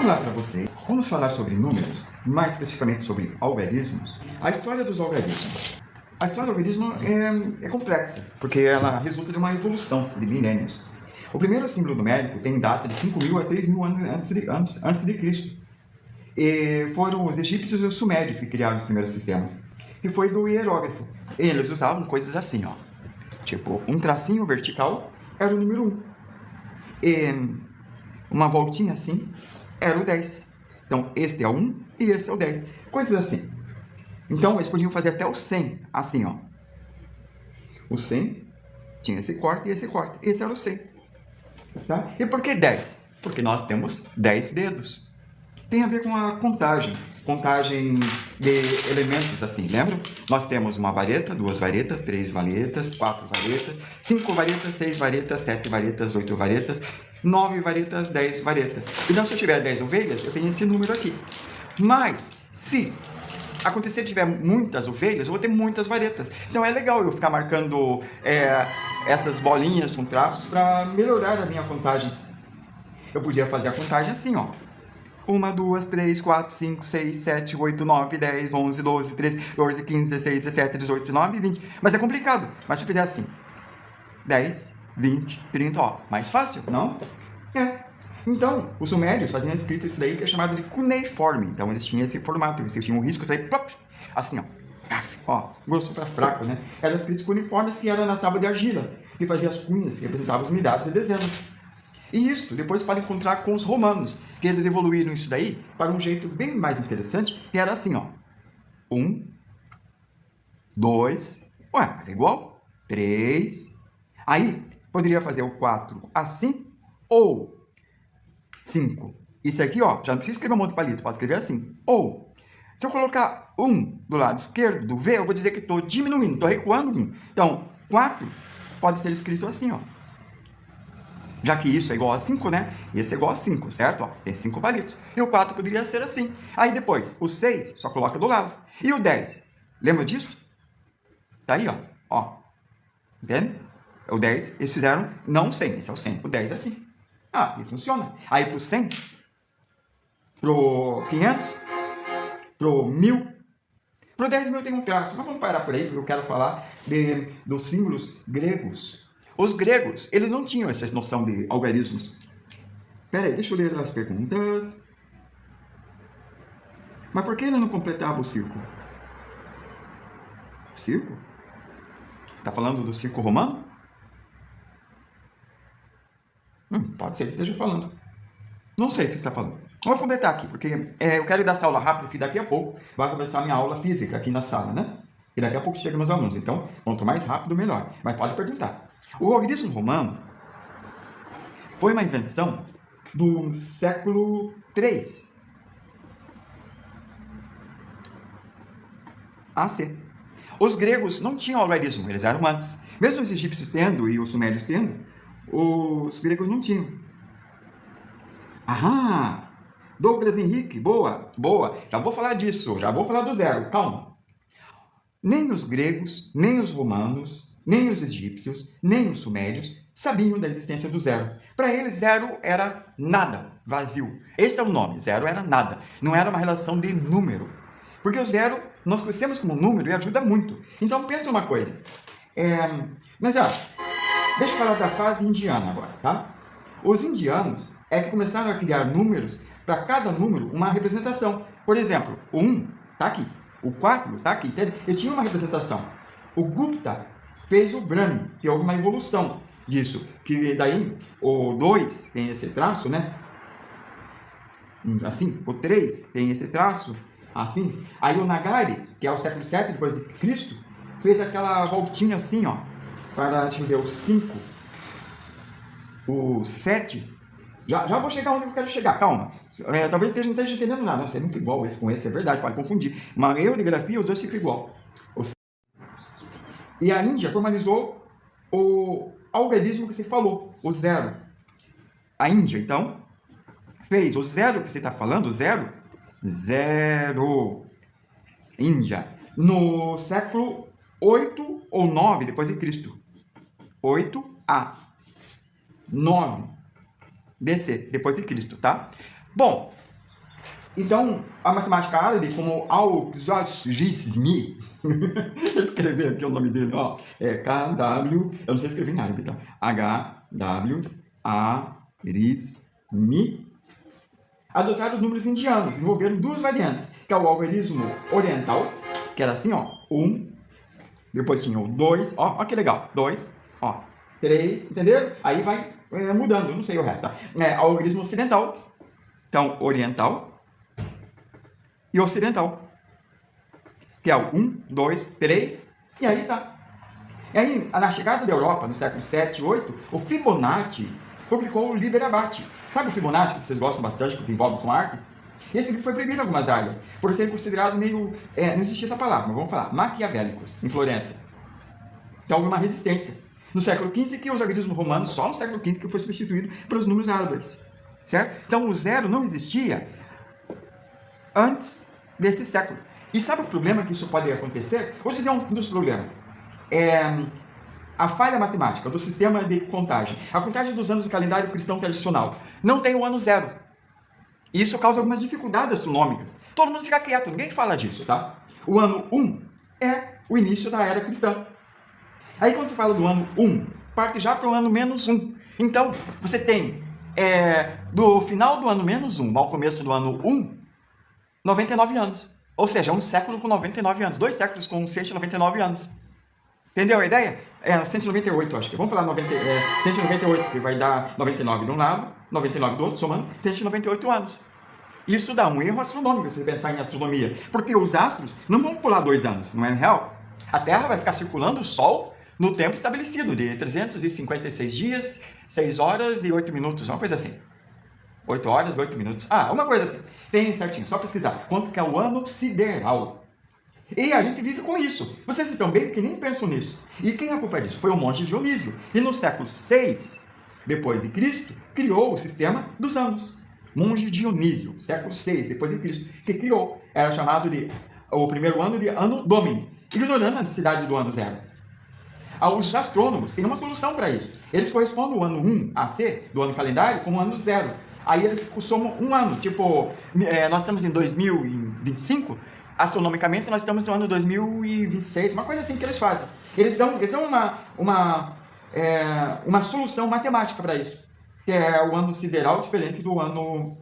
Olá para você. Vamos falar sobre números, mais especificamente sobre algarismos. A história dos algarismos. A história do algarismo é complexa, porque ela resulta de uma evolução de milênios. O primeiro símbolo numérico tem data de 5.000 a 3.000 anos antes de Cristo. E foram os egípcios e os sumérios que criaram os primeiros sistemas. E foi do hierógrafo. Eles usavam coisas assim, ó. Tipo, um tracinho vertical era o número 1. E uma voltinha assim era o 10. Então, este é o 1 e esse é o 10. Coisas assim. Então, eles podiam fazer até o 100, assim, ó. O 100 tinha esse corte e esse corte. Esse era o 100. Tá? E por que 10? Porque nós temos 10 dedos. Tem a ver com a contagem. Contagem de elementos, assim, lembra? Nós temos uma vareta, 2 varetas, 3 varetas, 4 varetas, 5 varetas, 6 varetas, 7 varetas, 8 varetas, 9 varetas, 10 varetas. Então, se eu tiver 10 ovelhas, eu tenho esse número aqui. Mas, se acontecer de tiver muitas ovelhas, eu vou ter muitas varetas. Então, é legal eu ficar marcando essas bolinhas com traços para melhorar a minha contagem. Eu podia fazer a contagem assim, ó. 1, 2, 3, 4, 5, 6, 7, 8, 9, 10, 11, 12, 13, 14, 15, 16, 17, 18, 19, 20. Mas é complicado. Mas se eu fizer assim, 10, 20, 30, ó, mais fácil, não? É. Então, os sumérios faziam escrita isso daí que é chamado de cuneiforme. Então, eles tinham esse formato, eles tinham um risco, assim, ó. Ó, grosso para fraco, né? Eram escritos cuneiformes que era na tábua de argila, que fazia as cunhas, que representavam as unidades e dezenas. E isso depois pode encontrar com os romanos, que eles evoluíram isso daí para um jeito bem mais interessante, que era assim, ó. 1, 2, ué, mas é igual? 3. Aí, poderia fazer o 4 assim, ou 5. Isso aqui, ó, já não precisa escrever um monte de palito, pode escrever assim. Ou, se eu colocar 1 do lado esquerdo do V, eu vou dizer que estou diminuindo, estou recuando 1. Então, 4 pode ser escrito assim, ó. Já que isso é igual a 5, né? Esse é igual a 5, certo? Ó, tem 5 palitos. E o 4 poderia ser assim. Aí depois, o 6 só coloca do lado. E o 10? Lembra disso? Tá aí, ó. Ó. Entende? O 10, eles fizeram não o 100. Esse é o 100. O 10 é assim. Ah, e funciona. Aí pro 100, pro 500, pro 1000, pro 10.000 tem um traço. Mas vamos parar por aí, porque eu quero falar dos símbolos gregos. Os gregos, eles não tinham essa noção de algarismos. Pera aí, deixa eu ler as perguntas. Mas por que ele não completava o círculo? O círculo? Tá falando do círculo romano? Pode ser que esteja falando. Não sei o que você está falando. Vou completar aqui, porque eu quero dar essa aula rápida, porque daqui a pouco vai começar a minha aula física aqui na sala, né? E daqui a pouco chegam meus alunos. Então, quanto mais rápido, melhor. Mas pode perguntar. O algarismo romano foi uma invenção do século III AC. Os gregos não tinham algarismo, eles eram antes. Mesmo os egípcios tendo e os sumérios tendo, os gregos não tinham. Aham! Douglas Henrique, boa, boa. Já vou falar disso, já vou falar do zero, calma. Nem os gregos, nem os romanos, nem os egípcios, nem os sumérios sabiam da existência do zero. Para eles, zero era nada, vazio. Esse é o nome, zero era nada. Não era uma relação de número. Porque o zero, nós conhecemos como número e ajuda muito. Então, pensa uma coisa. Mas, ó, deixa eu falar da fase indiana agora, tá? Os indianos é que começaram a criar números, para cada número, uma representação. Por exemplo, o 1 está aqui, o 4 está aqui, entende? Eles tinham uma representação. O Gupta fez o Brahmi, que houve uma evolução disso, que daí o 2 tem esse traço, né? Assim, o 3 tem esse traço, assim. Aí o Nagari, que é o século VII depois de Cristo, fez aquela voltinha assim, ó, para, deixa eu ver, o 5, o 7, já vou chegar onde eu quero chegar, calma. Talvez não esteja entendendo nada, nossa, é muito igual esse com esse, é verdade, pode confundir. Uma erro de grafia, os dois ficam igual. E a Índia formalizou o algarismo que você falou, o zero. A Índia, então, fez o zero que você está falando, o zero, zero. Índia, no século 8 ou 9 depois de Cristo. 8 a 9 DC, depois de Cristo, tá? Bom, Então, a matemática árabe, como Al-Khwarizmi, deixa eu escrever aqui o nome dele, ó, é KW, eu não sei escrever em árabe, tá? H-W-A-R-I-Z-M-I, adotaram os números indianos, desenvolveram duas variantes, que é o algarismo oriental, que era assim, ó, 1, depois tinha o 2, ó que legal, 2, ó, 3, entenderam? Aí vai mudando, não sei o resto, tá? Algarismo ocidental, então, oriental e ocidental, que é o 1, 2, 3, e aí tá. E aí, na chegada da Europa, no século 7 e 8, o Fibonacci publicou o Liber Abaci. Sabe o Fibonacci, que vocês gostam bastante, porque envolve com arte? Esse livro foi proibido em algumas áreas, por serem considerados meio, não existia essa palavra, mas vamos falar, maquiavélicos, em Florença. Então houve uma resistência. No século XV, que os algarismos romanos, só no século XV que foi substituído pelos números árabes. Certo? Então o zero não existia antes desse século. E sabe o problema que isso pode acontecer? Vou dizer um dos problemas. A falha matemática do sistema de contagem. A contagem dos anos do calendário cristão tradicional não tem o ano zero. E isso causa algumas dificuldades astronômicas. Todo mundo fica quieto, ninguém fala disso, tá? O ano 1 é o início da era cristã. Aí quando você fala do ano 1, parte já para o ano menos 1. Então, você tem do final do ano menos 1 ao começo do ano 1, 99 anos. Ou seja, um século com 99 anos. 2 séculos com 199 anos. Entendeu a ideia? 198, acho que. Vamos falar 198, que vai dar 99 de um lado, 99 do outro, somando 198 anos. Isso dá um erro astronômico, se você pensar em astronomia. Porque os astros não vão pular 2 anos, não é real? A Terra vai ficar circulando o Sol no tempo estabelecido, de 356 dias, 6 horas e 8 minutos, uma coisa assim. 8 horas, 8 minutos. Uma coisa assim. Tem certinho, só pesquisar. Quanto que é o ano sideral. E a gente vive com isso. Vocês estão bem que nem pensam nisso. E quem é a culpa disso? Foi o monge Dionísio. E no século 6 depois de Cristo, criou o sistema dos anos. Monge Dionísio, século 6 depois de Cristo, que criou. Era chamado de o primeiro ano de Anno Domini, ignorando a necessidade do ano zero. Os astrônomos têm uma solução para isso. Eles correspondem o ano 1 AC do ano calendário como o ano zero. Aí eles somam um ano. Tipo, nós estamos em 2025, astronomicamente nós estamos no ano 2026, uma coisa assim que eles fazem. Eles dão uma solução matemática para isso, que é o ano sideral diferente do ano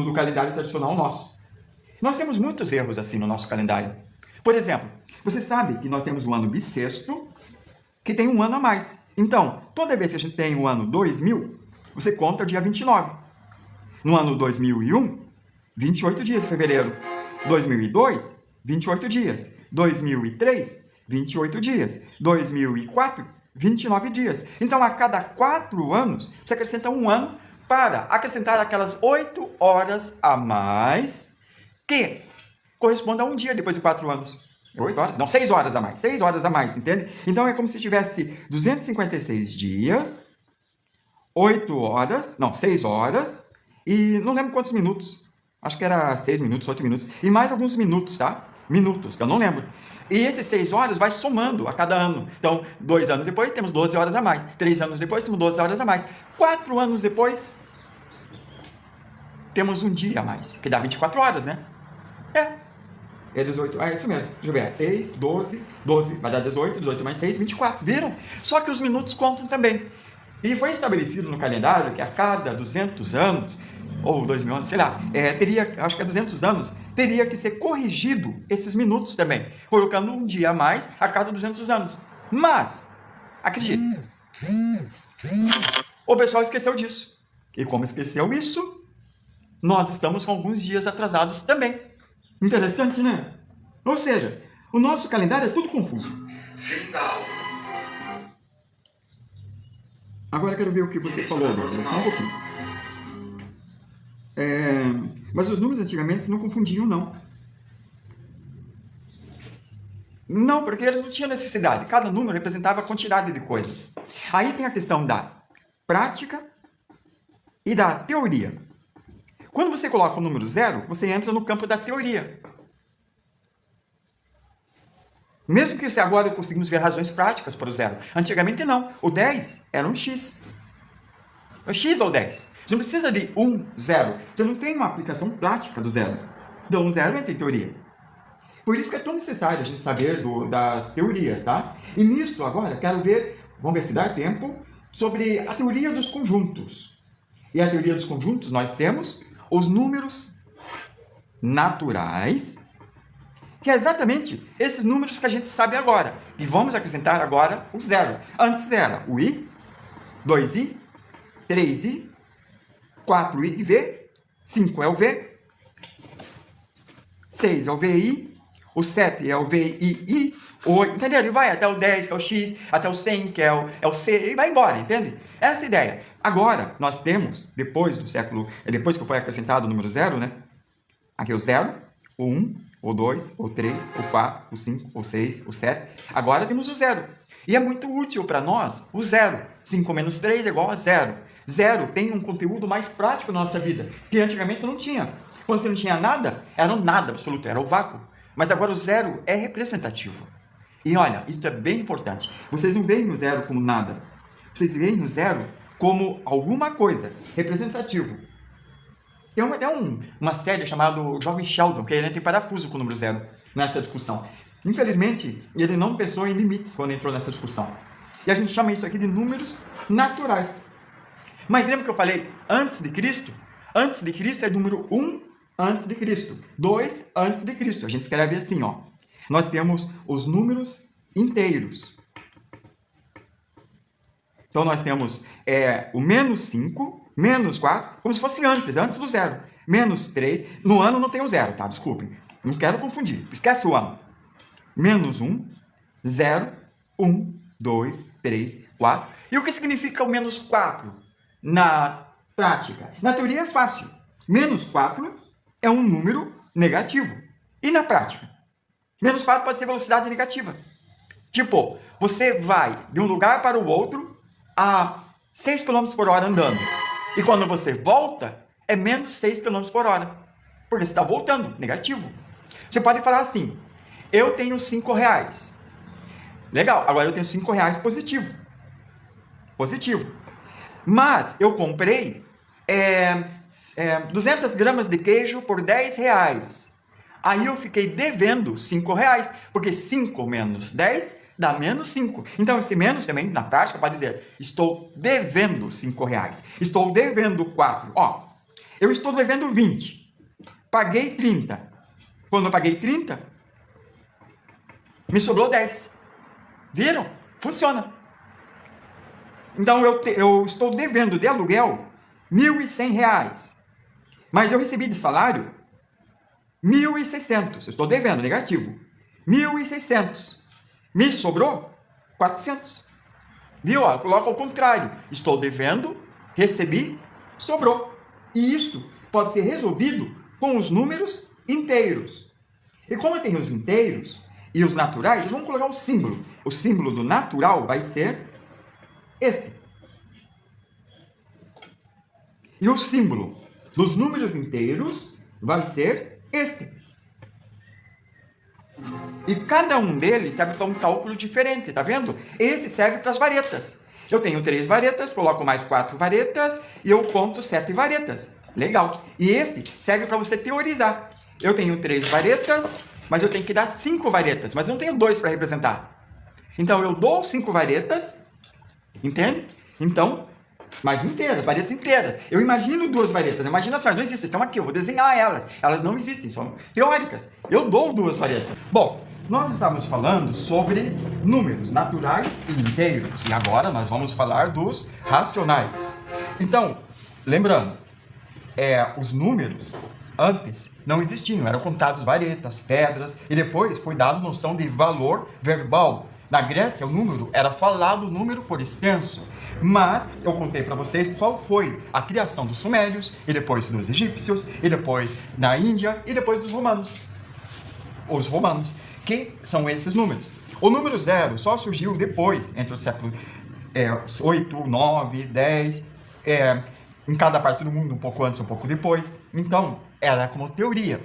do calendário tradicional nosso. Nós temos muitos erros assim no nosso calendário. Por exemplo, você sabe que nós temos o ano bissexto, que tem um ano a mais. Então, toda vez que a gente tem o ano 2000, você conta o dia 29. No ano 2001, 28 dias de fevereiro. 2002, 28 dias. 2003, 28 dias. 2004, 29 dias. Então, a cada 4 anos, você acrescenta um ano para acrescentar aquelas 8 horas a mais que corresponde a um dia depois de 4 anos. 8 horas? Não, 6 horas a mais. 6 horas a mais, entende? Então, é como se tivesse 256 dias, 8 horas, não, 6 horas, e não lembro quantos minutos. Acho que era 6 minutos, 8 minutos. E mais alguns minutos, tá? Minutos, que eu não lembro. E esses 6 horas vai somando a cada ano. Então, 2 anos depois, temos 12 horas a mais. 3 anos depois, temos 12 horas a mais. 4 anos depois, temos um dia a mais, que dá 24 horas, né? É 18. É isso mesmo. Deixa eu ver. 6, 12, 12. Vai dar 18, 18 mais 6, 24. Viram? Só que os minutos contam também. E foi estabelecido no calendário que a cada 200 anos, ou 2000 anos, sei lá, acho que é 200 anos, teria que ser corrigido esses minutos também, colocando um dia a mais a cada 200 anos. Mas, acredite, o pessoal esqueceu disso. E como esqueceu isso, nós estamos com alguns dias atrasados também. Interessante, né? Ou seja, o nosso calendário é tudo confuso. Fim da aula. Agora eu quero ver o que você falou, só um pouquinho. Mas os números antigamente não confundiam, não. Não, porque eles não tinham necessidade. Cada número representava a quantidade de coisas. Aí tem a questão da prática e da teoria. Quando você coloca o número 0, você entra no campo da teoria. Mesmo que agora conseguimos ver razões práticas para o 0. Antigamente não. O 10 era um x. O x ou 10. Você não precisa de 1, 0. Você não tem uma aplicação prática do zero. Então, 0 entra em teoria. Por isso que é tão necessário a gente saber das teorias, tá? E nisso, agora, quero ver, vamos ver se dá tempo, sobre a teoria dos conjuntos. E a teoria dos conjuntos, nós temos os números naturais, que é exatamente esses números que a gente sabe agora. E vamos acrescentar agora o zero. Antes era o i, 2i, 3i, 4i e v, 5 é o v, 6 é o vi, o 7 é o VII, o 8, entenderam? E vai até o 10, que é o X, até o 100, que é o C, e vai embora, entende? Essa é a ideia. Agora, nós temos, depois que foi acrescentado o número 0, né? Aqui o 0, o 1, o 2, o 3, o 4, o 5, o 6, o 7. Agora temos o 0. E é muito útil para nós o 0. 5 menos 3 é igual a 0. 0 tem um conteúdo mais prático na nossa vida, que antigamente não tinha. Quando você não tinha nada, era um nada absoluto, era o vácuo. Mas agora o 0 é representativo. E olha, isso é bem importante. Vocês não veem o 0 como nada. Vocês veem o 0 como alguma coisa, representativo. Tem até uma série chamada Jovem Sheldon, que ele entra em parafuso com o número 0 nessa discussão. Infelizmente, ele não pensou em limites quando entrou nessa discussão. E a gente chama isso aqui de números naturais. Mas lembra que eu falei antes de Cristo? Antes de Cristo é número 1 antes de Cristo, 2 antes de Cristo. A gente escreve assim, ó. Nós temos os números inteiros. Então, nós temos o menos 5, menos 4, como se fosse antes do 0. Menos 3, no ano não tem o 0, tá? Desculpem, não quero confundir, esquece o ano. Menos 1, 0, 1, 2, 3, 4. E o que significa o menos 4 na prática? Na teoria é fácil. Menos 4 é um número negativo. E na prática? Menos 4 pode ser velocidade negativa. Tipo, você vai de um lugar para o outro a 6 km por hora andando. E quando você volta, é menos 6 km por hora. Porque você está voltando, negativo. Você pode falar assim, eu tenho 5 reais. Legal, agora eu tenho 5 reais positivo. Positivo. Mas eu comprei 200 gramas de queijo por 10 reais. Aí eu fiquei devendo 5 reais, porque 5 menos 10 dá menos 5. Então esse menos também, na prática, pode dizer, estou devendo 5 reais. Estou devendo 4. Ó, eu estou devendo 20. Paguei 30. Quando eu paguei 30, me sobrou 10. Viram? Funciona. Então eu estou devendo de aluguel R$1.100. Mas eu recebi de salário 1.600. Eu estou devendo, negativo. 1.600. Me sobrou 400. Viu? Ó, coloca ao contrário. Estou devendo, recebi, sobrou. E isso pode ser resolvido com os números inteiros. E como eu tenho os inteiros e os naturais, vamos colocar o símbolo. O símbolo do natural vai ser este. E o símbolo dos números inteiros vai ser este. E cada um deles serve para um cálculo diferente, tá vendo? Esse serve para as varetas. Eu tenho 3 varetas, coloco mais 4 varetas e eu conto 7 varetas. Legal. E este serve para você teorizar. Eu tenho 3 varetas, mas eu tenho que dar 5 varetas, mas eu não tenho 2 para representar. Então eu dou 5 varetas, entende? Então, mas inteiras, varetas inteiras. Eu imagino 2 varetas, imagina assim, elas não existem, estão aqui, eu vou desenhar elas. Elas não existem, são teóricas. Eu dou 2 varetas. Bom, nós estávamos falando sobre números naturais e inteiros. E agora nós vamos falar dos racionais. Então, lembrando, os números antes não existiam, eram contados varetas, pedras, e depois foi dada noção de valor verbal. Na Grécia, o número era falado número por extenso, mas eu contei para vocês qual foi a criação dos sumérios, e depois dos egípcios, e depois na Índia, e depois dos romanos. Os romanos, que são esses números. O número 0 só surgiu depois, entre os séculos 8, 9, 10, em cada parte do mundo, um pouco antes, um pouco depois. Então, era como teoria.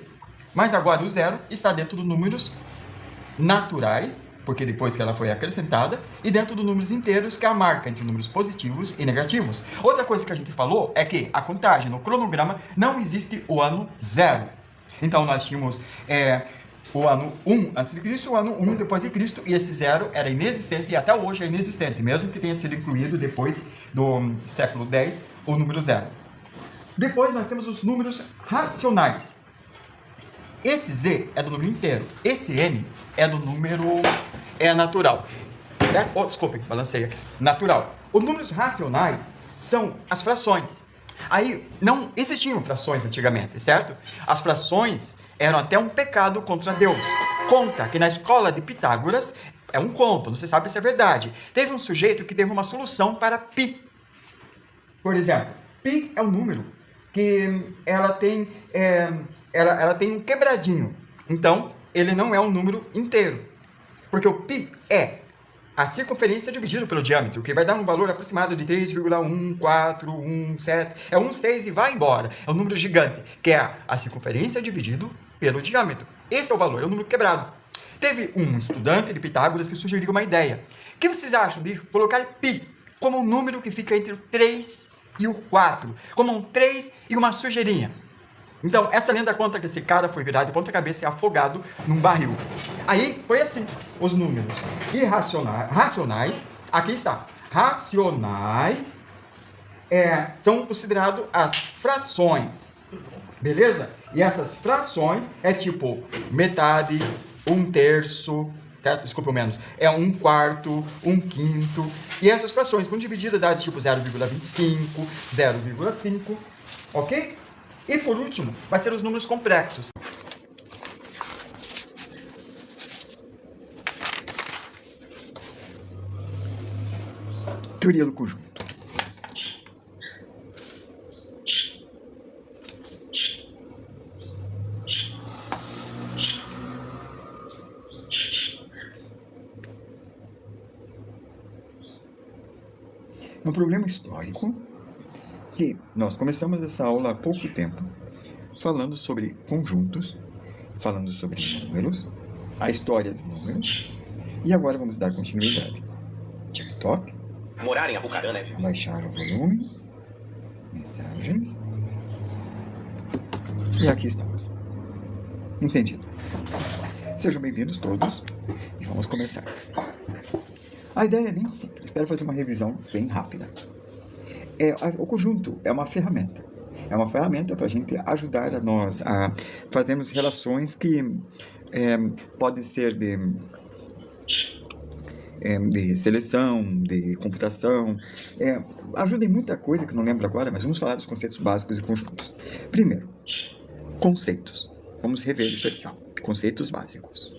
Mas agora o 0 está dentro dos números naturais porque depois que ela foi acrescentada, e dentro dos números inteiros, que é a marca entre números positivos e negativos. Outra coisa que a gente falou é que a contagem no cronograma não existe o ano 0. Então nós tínhamos o ano 1 antes de Cristo, o ano 1 depois de Cristo, e esse 0 era inexistente e até hoje é inexistente, mesmo que tenha sido incluído depois do século X o número 0. Depois nós temos os números racionais. Esse Z é do número inteiro, esse N é do número natural, certo? Oh, desculpe, balancei aqui. Natural. Os números racionais são as frações. Aí não existiam frações antigamente, certo? As frações eram até um pecado contra Deus. Conta que na escola de Pitágoras, é um conto, não se sabe se é verdade, teve um sujeito que teve uma solução para π. Por exemplo, π é um número que ela tem um quebradinho. Então, ele não é um número inteiro. Porque o π é a circunferência dividido pelo diâmetro, que vai dar um valor aproximado de 3,1417. É 1,6 e vai embora. É um número gigante, que é a circunferência dividido pelo diâmetro. Esse é o valor, é um número quebrado. Teve um estudante de Pitágoras que sugeriu uma ideia. O que vocês acham de colocar π como um número que fica entre o 3 e o 4? Como um 3 e uma sujeirinha. Então, essa lenda conta que esse cara foi virado de ponta cabeça e afogado num barril. Aí, foi assim, os números racionais, aqui está, racionais são considerados as frações, beleza? E essas frações é tipo metade, 1/3, desculpa, menos, é 1/4, 1/5, e essas frações, quando divididas, dá tipo 0,25, 0,5, ok? E por último, vai ser os números complexos. Teoria do conjunto. Um problema histórico que nós começamos essa aula há pouco tempo, falando sobre conjuntos, falando sobre números, a história do número, e agora vamos dar continuidade. TikTok. Morar em Apucarana é... Baixar o volume. Mensagens. E aqui estamos. Entendido. Sejam bem-vindos todos e vamos começar. A ideia é bem simples. Quero fazer uma revisão bem rápida. O conjunto é uma ferramenta. É uma ferramenta para a gente ajudar a nós a fazermos relações que podem ser de seleção, de computação. Ajuda em muita coisa que eu não lembro agora, mas vamos falar dos conceitos básicos de conjuntos. Primeiro, conceitos. Vamos rever isso aqui, ó. Conceitos básicos.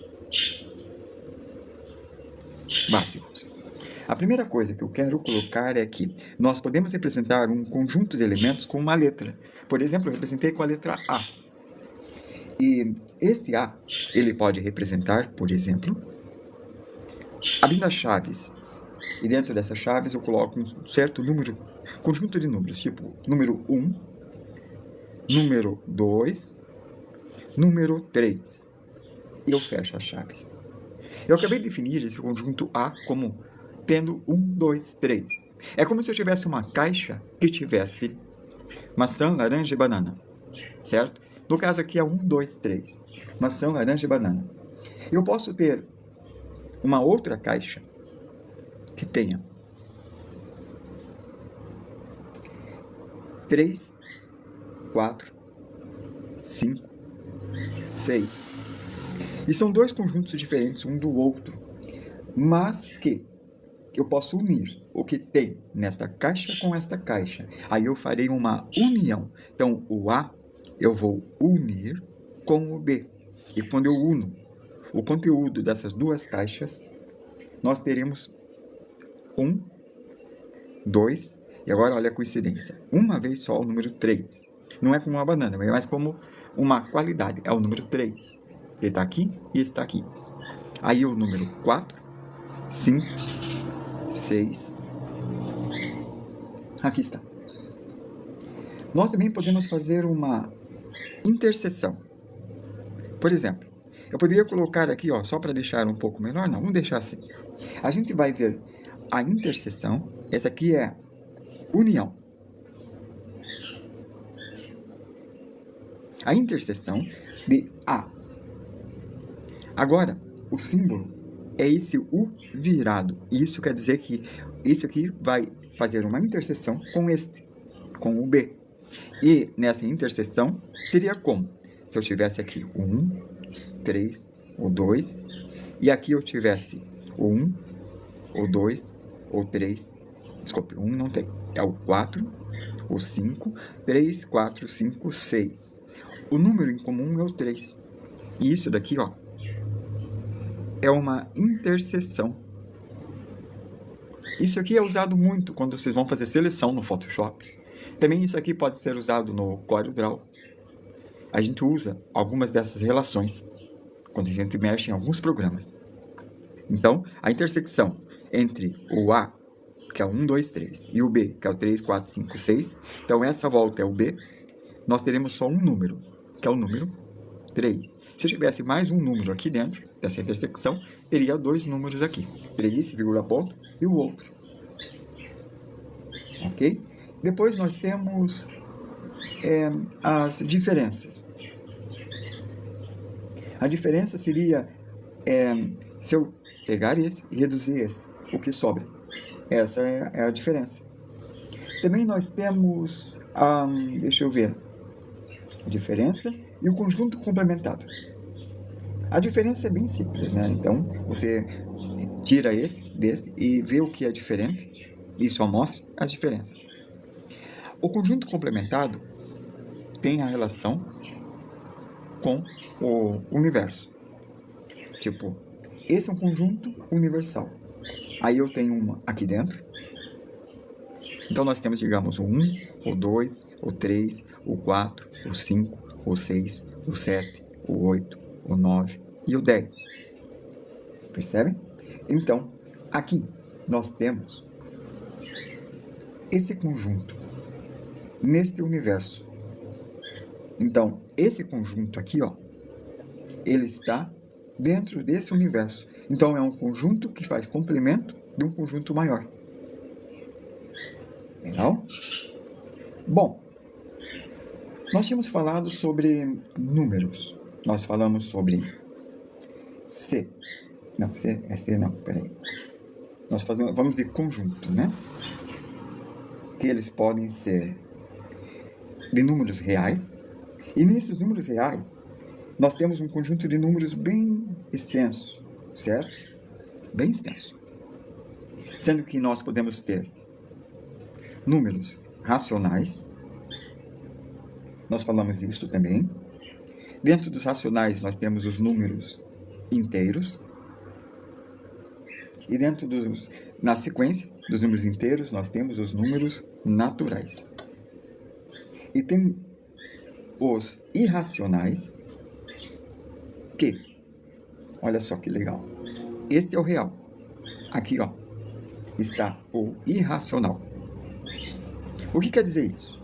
A primeira coisa que eu quero colocar é que nós podemos representar um conjunto de elementos com uma letra. Por exemplo, eu representei com a letra A. E esse A, ele pode representar, por exemplo, abrindo as chaves. E dentro dessas chaves eu coloco um certo número, conjunto de números, tipo número 1, número 2, número 3. E eu fecho as chaves. Eu acabei de definir esse conjunto A como tendo 1, 2, 3. É como se eu tivesse uma caixa que tivesse maçã, laranja e banana, certo? No caso aqui é 1, 2, 3. Maçã, laranja e banana. Eu posso ter uma outra caixa que tenha 3, 4, 5, 6. E são dois conjuntos diferentes um do outro, mas que eu posso unir o que tem nesta caixa com esta caixa. Aí eu farei uma união. Então, o A eu vou unir com o B. E quando eu uno o conteúdo dessas duas caixas, nós teremos 1, 2, e agora olha a coincidência. Uma vez só o número 3. Não é como uma banana, é mais como uma qualidade. É o número 3. Ele está aqui e está aqui. Aí o número 4, 5, 6. Aqui está. Nós também podemos fazer uma interseção. Por exemplo, Eu poderia colocar aqui, ó, só para deixar um pouco menor, não, vamos deixar assim. A gente vai ter a interseção, essa aqui é união. A interseção de A. Agora, o símbolo é esse U virado. Isso quer dizer que isso aqui vai fazer uma interseção com este, com o B. E nessa interseção seria como? Se eu tivesse aqui o 1, 3, o 2, e aqui eu tivesse o 1, o 2, o 3, desculpe, o 1 não tem, é o 4, o 5, 3, 4, 5, 6. O número em comum é o 3. E isso daqui, ó, é uma interseção. Isso aqui é usado muito quando vocês vão fazer seleção no Photoshop. Também isso aqui pode ser usado no CorelDRAW. A gente usa algumas dessas relações quando a gente mexe em alguns programas. Então, a intersecção entre o A, que é o 1, 2, 3, e o B, que é o 3, 4, 5, 6, então essa volta é o B, nós teremos só um número, que é o número 3. Se eu tivesse mais um número aqui dentro dessa intersecção, teria dois números aqui, 3, vírgula ponto, e o outro. Ok? Depois nós temos as diferenças. A diferença seria se eu pegar esse e reduzir esse, o que sobra. Essa é a diferença. Também nós temos, deixa eu ver, a diferença e o conjunto complementado. A diferença é bem simples, né? Então, você tira esse desse e vê o que é diferente e só mostra as diferenças. O conjunto complementado tem a relação com o universo. Tipo, esse é um conjunto universal. Aí eu tenho uma aqui dentro. Então nós temos, digamos, o 1, o 2, o 3, o 4, o 5, o 6, o 7, o 8, o 9 e o 10. Percebem? Então, aqui nós temos esse conjunto neste universo. Então, esse conjunto aqui, ó, ele está dentro desse universo. Então, é um conjunto que faz complemento de um conjunto maior. Legal? Bom, nós tínhamos falado sobre números. Nós falamos sobre C. Não, C é C não, peraí. Nós vamos de conjunto, né? Que eles podem ser de números reais. E nesses números reais, nós temos um conjunto de números bem extenso, certo? Bem extenso. Sendo que nós podemos ter números racionais. Nós falamos isso também. Dentro dos racionais, nós temos os números inteiros. E dentro na sequência dos números inteiros, nós temos os números naturais. E tem os irracionais, que, olha só que legal, este é o real. Aqui, ó, está o irracional. O que quer dizer isso?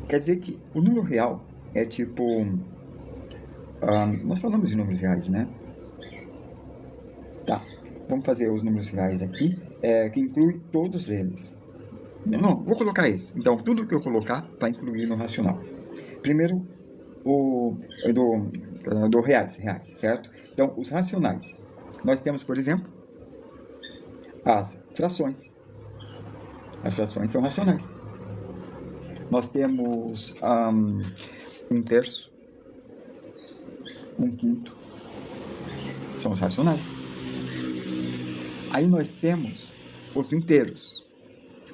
Quer dizer que o número real é tipo... nós falamos de números reais, né? Tá, vamos fazer os números reais aqui, que inclui todos eles. Não, vou colocar esse. Então, tudo que eu colocar vai incluir no racional. Primeiro, do reais, certo? Então, os racionais. Nós temos, por exemplo, as frações. As frações são racionais. Nós temos 1/3, 1/5. São os racionais. Aí nós temos os inteiros.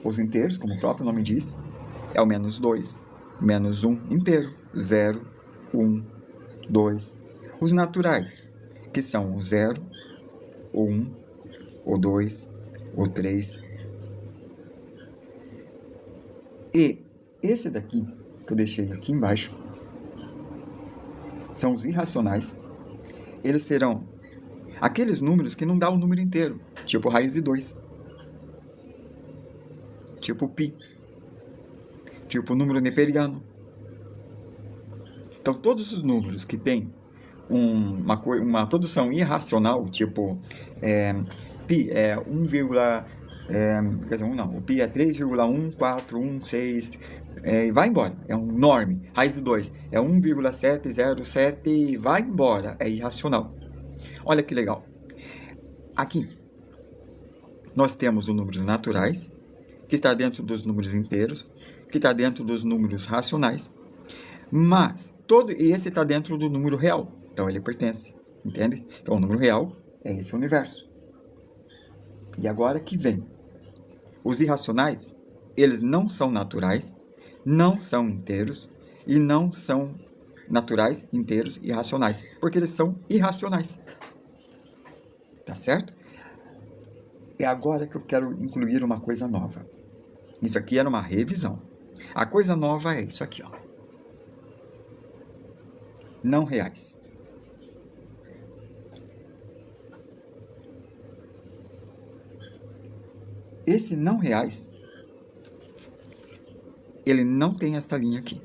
Os inteiros, como o próprio nome diz, é o -2, -1 inteiro, 0, 1, 2. Os naturais, que são o 0, o 1, o 2, o 3. E esse daqui, que eu deixei aqui embaixo, são os irracionais. Eles serão aqueles números que não dá o número inteiro, tipo raiz de 2. Tipo π, tipo número neperiano. Então, todos os números que têm uma produção irracional, tipo π é 1, quer dizer, o π é 3,1416, vai embora, é um norme. Raiz de 2 é 1,707, vai embora, é irracional. Olha que legal. Aqui, nós temos os números naturais, que está dentro dos números inteiros, que está dentro dos números racionais, mas esse está dentro do número real, então ele pertence, entende? Então o número real é esse universo. E agora que vem, os irracionais, eles não são naturais, não são inteiros e não são naturais, inteiros e racionais, porque eles são irracionais. Tá certo? É agora que eu quero incluir uma coisa nova. Isso aqui era uma revisão. A coisa nova é isso aqui, ó. Não reais. Esse não reais, ele não tem esta linha aqui.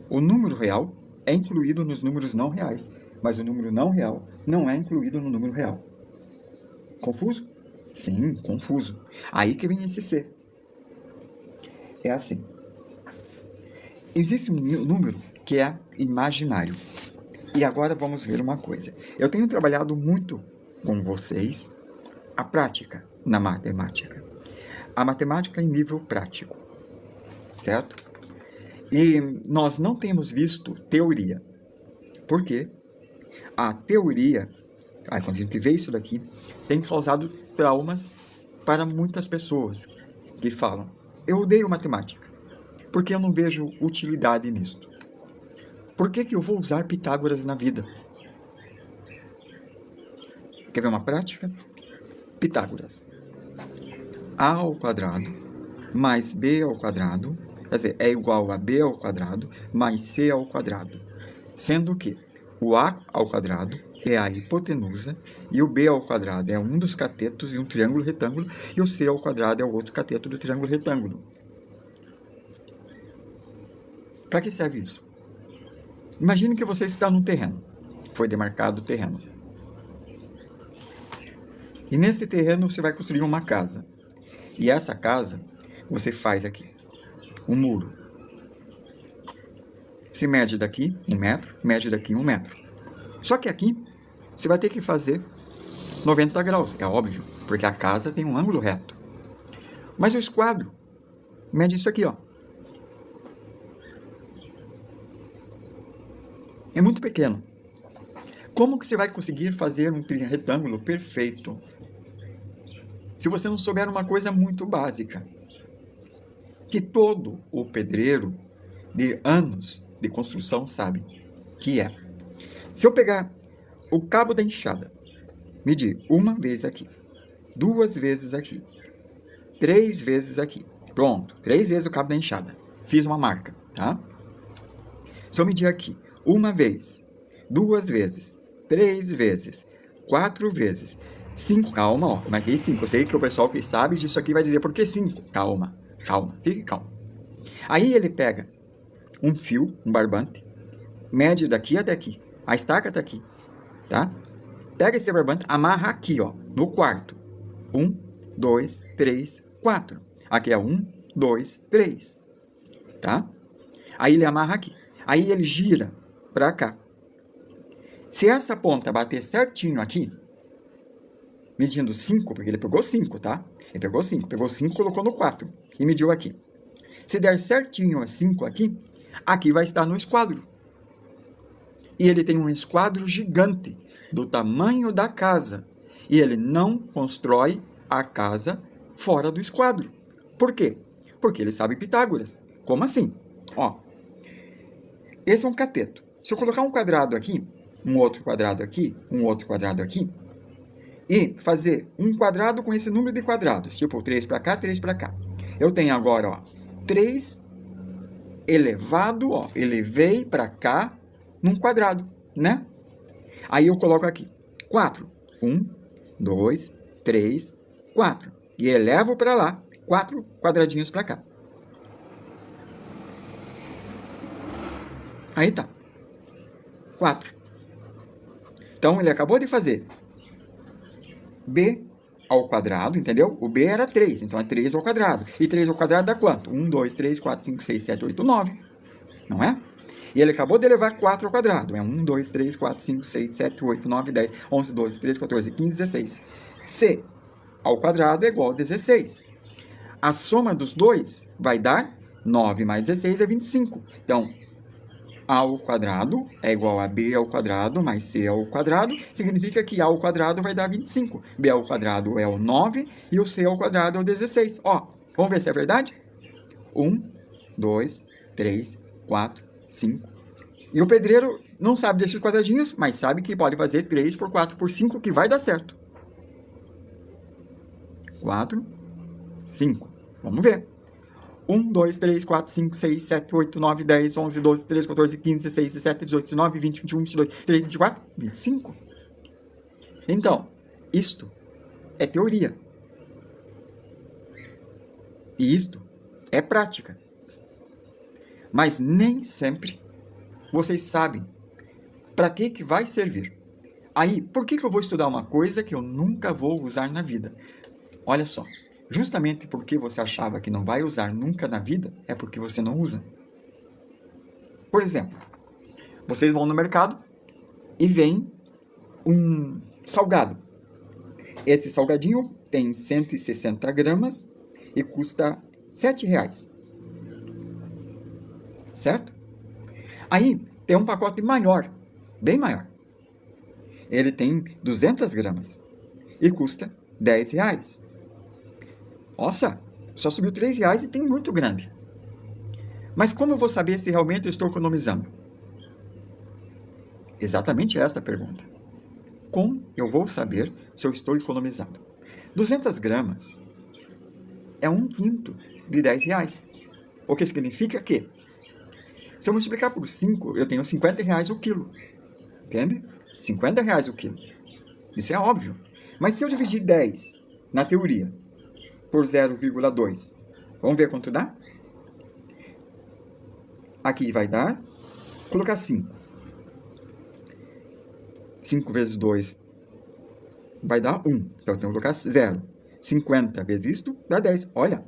O número real é incluído nos números não reais, mas o número não real não é incluído no número real. Confuso? Sim, confuso. Aí que vem esse C. É assim. Existe um número que é imaginário. E agora vamos ver uma coisa. Eu tenho trabalhado muito com vocês a prática na matemática. A matemática em nível prático. Certo? E nós não temos visto teoria. Por quê? A teoria, quando a gente vê isso daqui, tem causado traumas para muitas pessoas que falam: eu odeio matemática, porque eu não vejo utilidade nisto. Por que eu vou usar Pitágoras na vida? Quer ver uma prática? Pitágoras. A ao quadrado mais b ao quadrado, quer dizer, é igual a b ao quadrado mais c ao quadrado. Sendo que o a ao quadrado é a hipotenusa e o b ao quadrado é um dos catetos de um triângulo retângulo e o c ao quadrado é o outro cateto do triângulo retângulo. Para que serve isso? Imagine que você está num terreno. Foi demarcado o terreno. E nesse terreno você vai construir uma casa. E essa casa, você faz aqui um muro. Se mede daqui 1 metro, mede daqui 1 metro. Só que aqui, você vai ter que fazer 90 graus, é óbvio, porque a casa tem um ângulo reto. Mas o esquadro mede isso aqui, ó. É muito pequeno. Como que você vai conseguir fazer um retângulo perfeito se você não souber uma coisa muito básica? Que todo o pedreiro de anos de construção sabe, que é: se eu pegar o cabo da enxada, medir uma vez aqui, 2 vezes aqui, 3 vezes aqui, pronto, 3 vezes o cabo da enxada, fiz uma marca, tá? Se eu medir aqui uma vez, 2 vezes, 3 vezes, 4 vezes, 5, calma, ó, eu marquei 5, eu sei que o pessoal que sabe disso aqui vai dizer por que 5, calma, fique calmo. Aí ele pega um fio, um barbante, mede daqui até aqui, a estaca está aqui, tá? Pega esse barbante, amarra aqui, ó, no quarto. 1, 2, 3, 4. Aqui é 1, 2, 3, tá? Aí ele amarra aqui. Aí ele gira para cá. Se essa ponta bater certinho aqui, medindo 5, porque ele pegou 5, tá? Ele pegou 5, colocou no 4 e mediu aqui. Se der certinho a 5 aqui, aqui vai estar no esquadro. E ele tem um esquadro gigante, do tamanho da casa. E ele não constrói a casa fora do esquadro. Por quê? Porque ele sabe Pitágoras. Como assim? Ó, esse é um cateto. Se eu colocar um quadrado aqui, um outro quadrado aqui, um outro quadrado aqui, e fazer um quadrado com esse número de quadrados, tipo 3 para cá, 3 para cá. Eu tenho agora, ó, 3 elevado, ó, elevei para cá num quadrado, né? Aí eu coloco aqui 4. 1, 2, 3, 4. E elevo para lá 4 quadradinhos para cá. Aí tá. 4. Então, ele acabou de fazer b ao quadrado, entendeu? O b era 3, então é 3 ao quadrado. E 3 ao quadrado dá quanto? 1, 2, 3, 4, 5, 6, 7, 8, 9. Não é? E ele acabou de elevar 4 ao quadrado. É 1, 2, 3, 4, 5, 6, 7, 8, 9, 10, 11, 12, 13, 14, 15, 16. C ao quadrado é igual a 16. A soma dos dois vai dar 9 mais 16 é 25. Então, a ao quadrado é igual a b ao quadrado mais c ao quadrado. Significa que a ao quadrado vai dar 25. B ao quadrado é o 9 e o c ao quadrado é o 16. Ó, vamos ver se é verdade? 1, 2, 3, 4, 5. E o pedreiro não sabe desses quadradinhos, mas sabe que pode fazer 3 por 4 por 5, que vai dar certo. 4, 5. Vamos ver. 1, 2, 3, 4, 5, 6, 7, 8, 9, 10, 11, 12, 13, 14, 15, 16, 17, 18, 19, 20, 21, 22, 23, 24, 25. Então, isto é teoria. E isto é prática. Mas nem sempre vocês sabem para que vai servir. Aí, por que eu vou estudar uma coisa que eu nunca vou usar na vida? Olha só. Justamente porque você achava que não vai usar nunca na vida, é porque você não usa. Por exemplo, vocês vão no mercado e vem um salgado. Esse salgadinho tem 160 gramas e custa R$7. Certo? Aí tem um pacote maior, bem maior. Ele tem 200 gramas e custa R$10. Nossa, só subiu R$3 e tem muito grande. Mas como eu vou saber se realmente eu estou economizando? Exatamente esta a pergunta. Como eu vou saber se eu estou economizando? 200 gramas é 1/5 de R$10. O que significa que, se eu multiplicar por 5, eu tenho R$50 o quilo. Entende? R$50 o quilo. Isso é óbvio. Mas se eu dividir 10, na teoria, por 0,2. Vamos ver quanto dá? Aqui vai dar, colocar 5. 5 vezes 2 vai dar 1. Então, eu tenho que colocar 0. 50 vezes isto dá 10. Olha,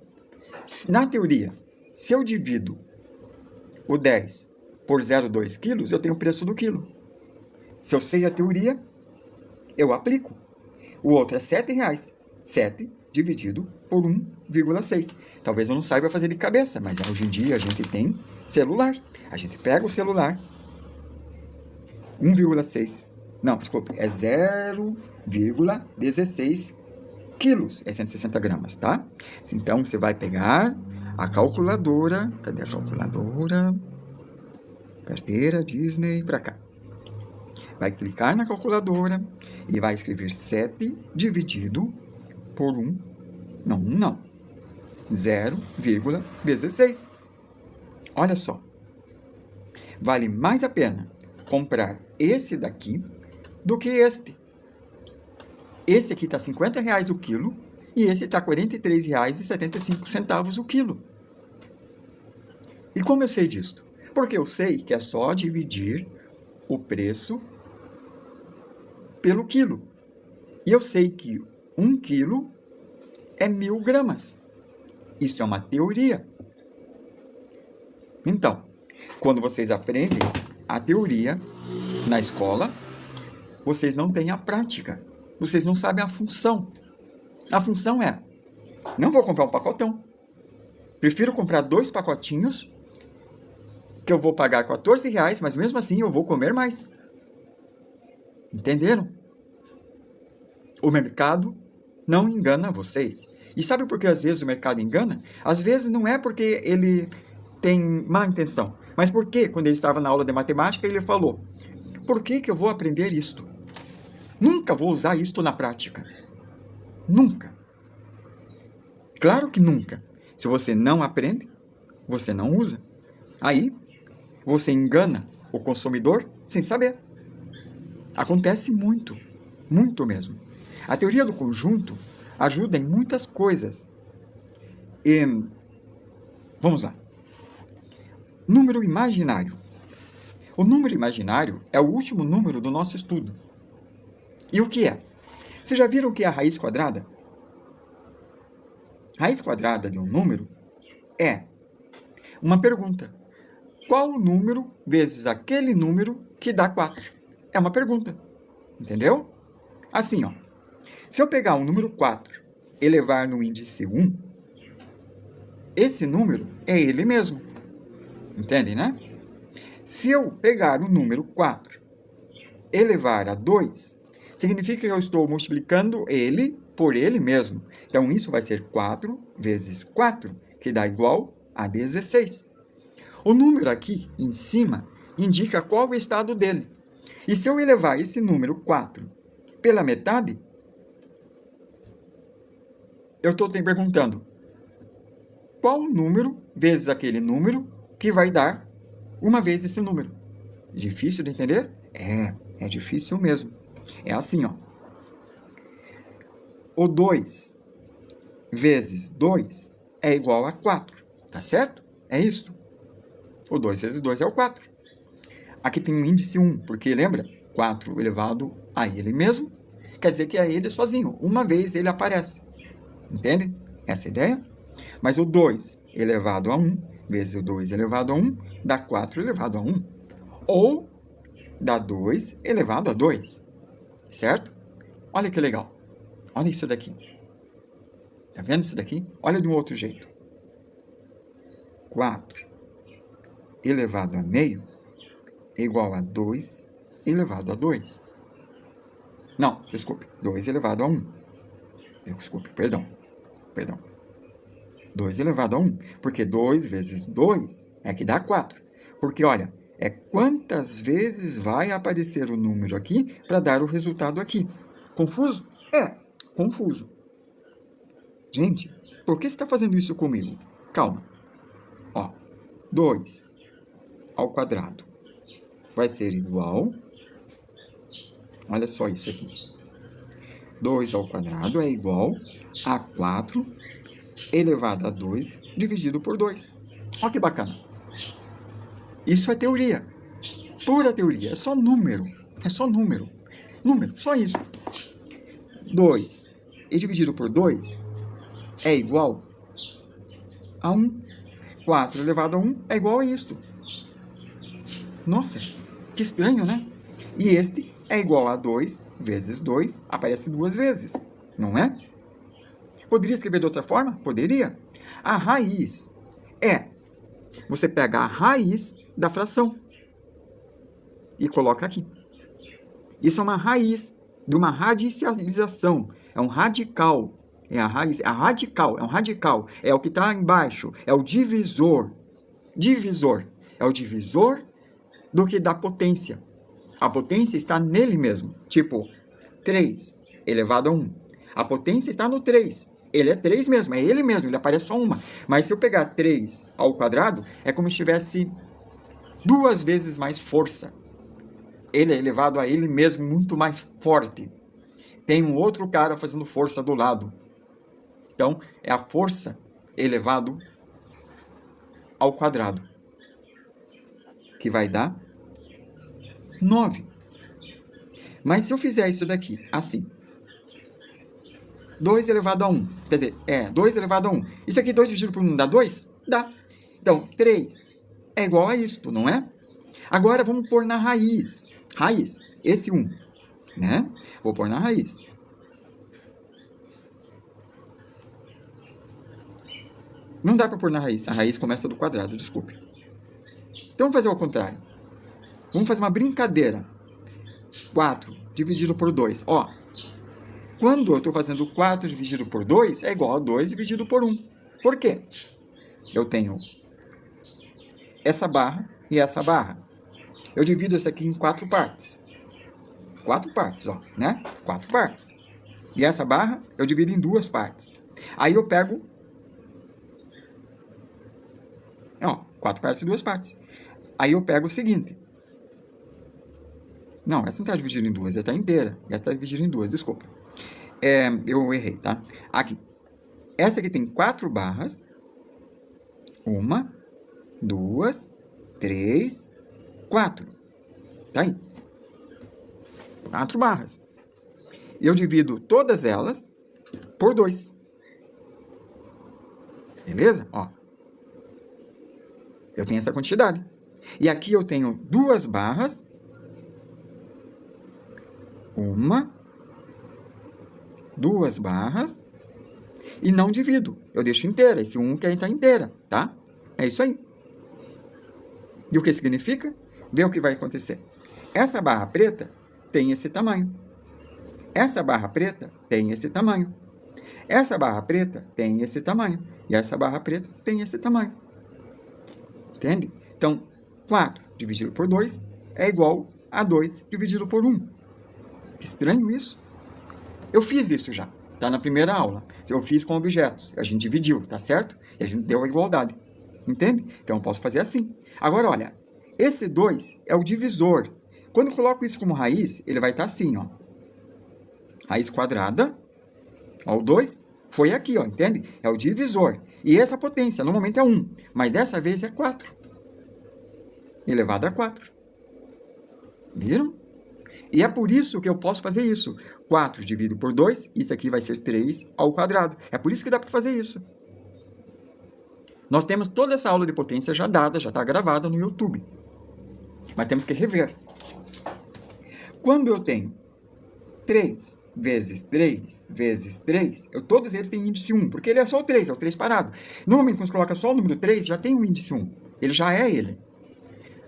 na teoria, se eu divido o 10 por 0,2 quilos, eu tenho o preço do quilo. Se eu sei a teoria, eu aplico. O outro é R$7. 7 dividido por 1,6. Talvez eu não saiba fazer de cabeça, mas hoje em dia a gente tem celular. A gente pega o celular, 1,6. Não, desculpe, é 0,16 quilos. É 160 gramas, tá? Então, você vai pegar a calculadora. Cadê a calculadora? Carteira, Disney, pra cá. Vai clicar na calculadora e vai escrever 7 dividido por 1, não, 0,16. Olha só, vale mais a pena comprar esse daqui do que este. Esse aqui está R$50 o quilo e esse está R$43,75 o quilo. E como eu sei disso? Porque eu sei que é só dividir o preço pelo quilo. E eu sei que 1 quilo é 1000 gramas. Isso é uma teoria. Então, quando vocês aprendem a teoria na escola, vocês não têm a prática. Vocês não sabem a função. A função é, não vou comprar um pacotão. Prefiro comprar 2 pacotinhos, que eu vou pagar R$14, mas mesmo assim eu vou comer mais. Entenderam? O mercado não engana vocês. E sabe por que às vezes o mercado engana? Às vezes não é porque ele tem má intenção, mas porque quando ele estava na aula de matemática ele falou: por que eu vou aprender isto? Nunca vou usar isto na prática. Nunca. Claro que nunca. Se você não aprende, você não usa. Aí, você engana o consumidor sem saber. Acontece muito, muito mesmo. A teoria do conjunto ajuda em muitas coisas. E, vamos lá. Número imaginário. O número imaginário é o último número do nosso estudo. E o que é? Vocês já viram o que é a raiz quadrada? Raiz quadrada de um número é uma pergunta. Qual o número vezes aquele número que dá 4? É uma pergunta. Entendeu? Assim, ó. Se eu pegar o número 4 e levar no índice 1, esse número é ele mesmo. Entende, né? Se eu pegar o número 4 e levar a 2, significa que eu estou multiplicando ele por ele mesmo. Então, isso vai ser 4 vezes 4, que dá igual a 16. O número aqui, em cima, indica qual o estado dele. E se eu elevar esse número 4 pela metade, eu estou te perguntando qual o número vezes aquele número que vai dar uma vez esse número. Difícil de entender? É difícil mesmo. É assim, ó. O 2 vezes 2 é igual a 4, tá certo? É isso. O 2 vezes 2 é o 4. Aqui tem um índice 1, porque lembra? 4 elevado a ele mesmo, quer dizer que é ele sozinho. Uma vez ele aparece. Entende? Essa é a ideia? Mas o 2 elevado a 1 vezes o 2 elevado a 1 dá 4 elevado a 1. Ou dá 2 elevado a 2. Certo? Olha que legal. Olha isso daqui. Tá vendo isso daqui? Olha de um outro jeito. 4 elevado a meio é igual a 2 elevado a 2. Não, desculpe. 2 elevado a 1. Desculpe, perdão. 2 elevado a 1. Porque 2 vezes 2 é que dá 4. Porque, olha, é quantas vezes vai aparecer o número aqui para dar o resultado aqui. Confuso? Confuso. Gente, por que você está fazendo isso comigo? Calma. Ó, 2 ao quadrado vai ser igual... Olha só isso aqui. 2 ao quadrado é igual a 4 elevado a 2 dividido por 2. Olha que bacana. Isso é teoria. Pura teoria. É só número. É só número. Número, só isso. 2 e dividido por 2 é igual a 1. 4 elevado a 1 é igual a isto. Nossa, que estranho, né? E este é igual a 2 vezes 2, aparece duas vezes, não é? Poderia escrever de outra forma? Poderia. A raiz é, você pega a raiz da fração e coloca aqui. Isso é uma raiz de uma radicialização, é um radical. É a raiz, é um radical, é o que está embaixo, é o divisor. Divisor, é o divisor do que dá potência. A potência está nele mesmo, tipo 3 elevado a 1. A potência está no 3. Ele é 3 mesmo, é ele mesmo, ele aparece só uma. Mas se eu pegar 3 ao quadrado, é como se tivesse 2 vezes mais força. Ele é elevado a ele mesmo, muito mais forte. Tem um outro cara fazendo força do lado. Então, é a força elevado ao quadrado, que vai dar 9. Mas se eu fizer isso daqui, assim, 2 elevado a 1, quer dizer, 2 elevado a 1. Isso aqui, 2 dividido por 1, dá 2? Dá. Então, 3 é igual a isto, não é? Agora, vamos pôr na raiz. Raiz, esse 1, né? Vou pôr na raiz. Não dá para pôr na raiz. A raiz começa do quadrado, desculpe. Então, vamos fazer ao contrário. Vamos fazer uma brincadeira. 4 dividido por 2. Ó, quando eu estou fazendo 4 dividido por 2, é igual a 2 dividido por 1. Por quê? Eu tenho essa barra e essa barra. Eu divido isso aqui em 4 partes. 4 partes, ó, né? 4 partes. E essa barra eu divido em 2 partes. Aí eu pego... Ó, 4 partes e 2 partes. Aí eu pego o seguinte. Não, essa não está dividida em 2, ela está inteira. Essa está dividida em 2, desculpa. Eu errei, tá? Aqui. Essa aqui tem 4 barras. 1, 2, 3, 4. Tá aí. 4 barras. Eu divido todas elas por 2. Beleza? Ó. Eu tenho essa quantidade. E aqui eu tenho 2 barras. 1, 2 barras. E não divido. Eu deixo inteira. Esse 1 quer entrar inteira, tá? É isso aí. E o que significa? Vê o que vai acontecer. Essa barra preta tem esse tamanho. Essa barra preta tem esse tamanho. Essa barra preta tem esse tamanho. E essa barra preta tem esse tamanho. Entende? Então, 4 dividido por 2 é igual a 2 dividido por 1. Estranho isso? Eu fiz isso já. Tá na primeira aula. Eu fiz com objetos. A gente dividiu, tá certo? E a gente deu a igualdade. Entende? Então, eu posso fazer assim. Agora, olha. Esse 2 é o divisor. Quando eu coloco isso como raiz, ele vai estar assim, ó. Raiz quadrada. Ó, o 2 foi aqui, ó, entende? É o divisor. E essa potência, normalmente é 1. Mas dessa vez é 4. Elevado a 4. Viram? E é por isso que eu posso fazer isso. 4 dividido por 2, isso aqui vai ser 3 ao quadrado. É por isso que dá para fazer isso. Nós temos toda essa aula de potência já dada, já está gravada no YouTube. Mas temos que rever. Quando eu tenho 3 vezes 3 vezes 3, todos eles têm índice 1, porque ele é só o 3, é o 3 parado. Normalmente, quando você coloca só o número 3, já tem um índice 1. Ele já é ele.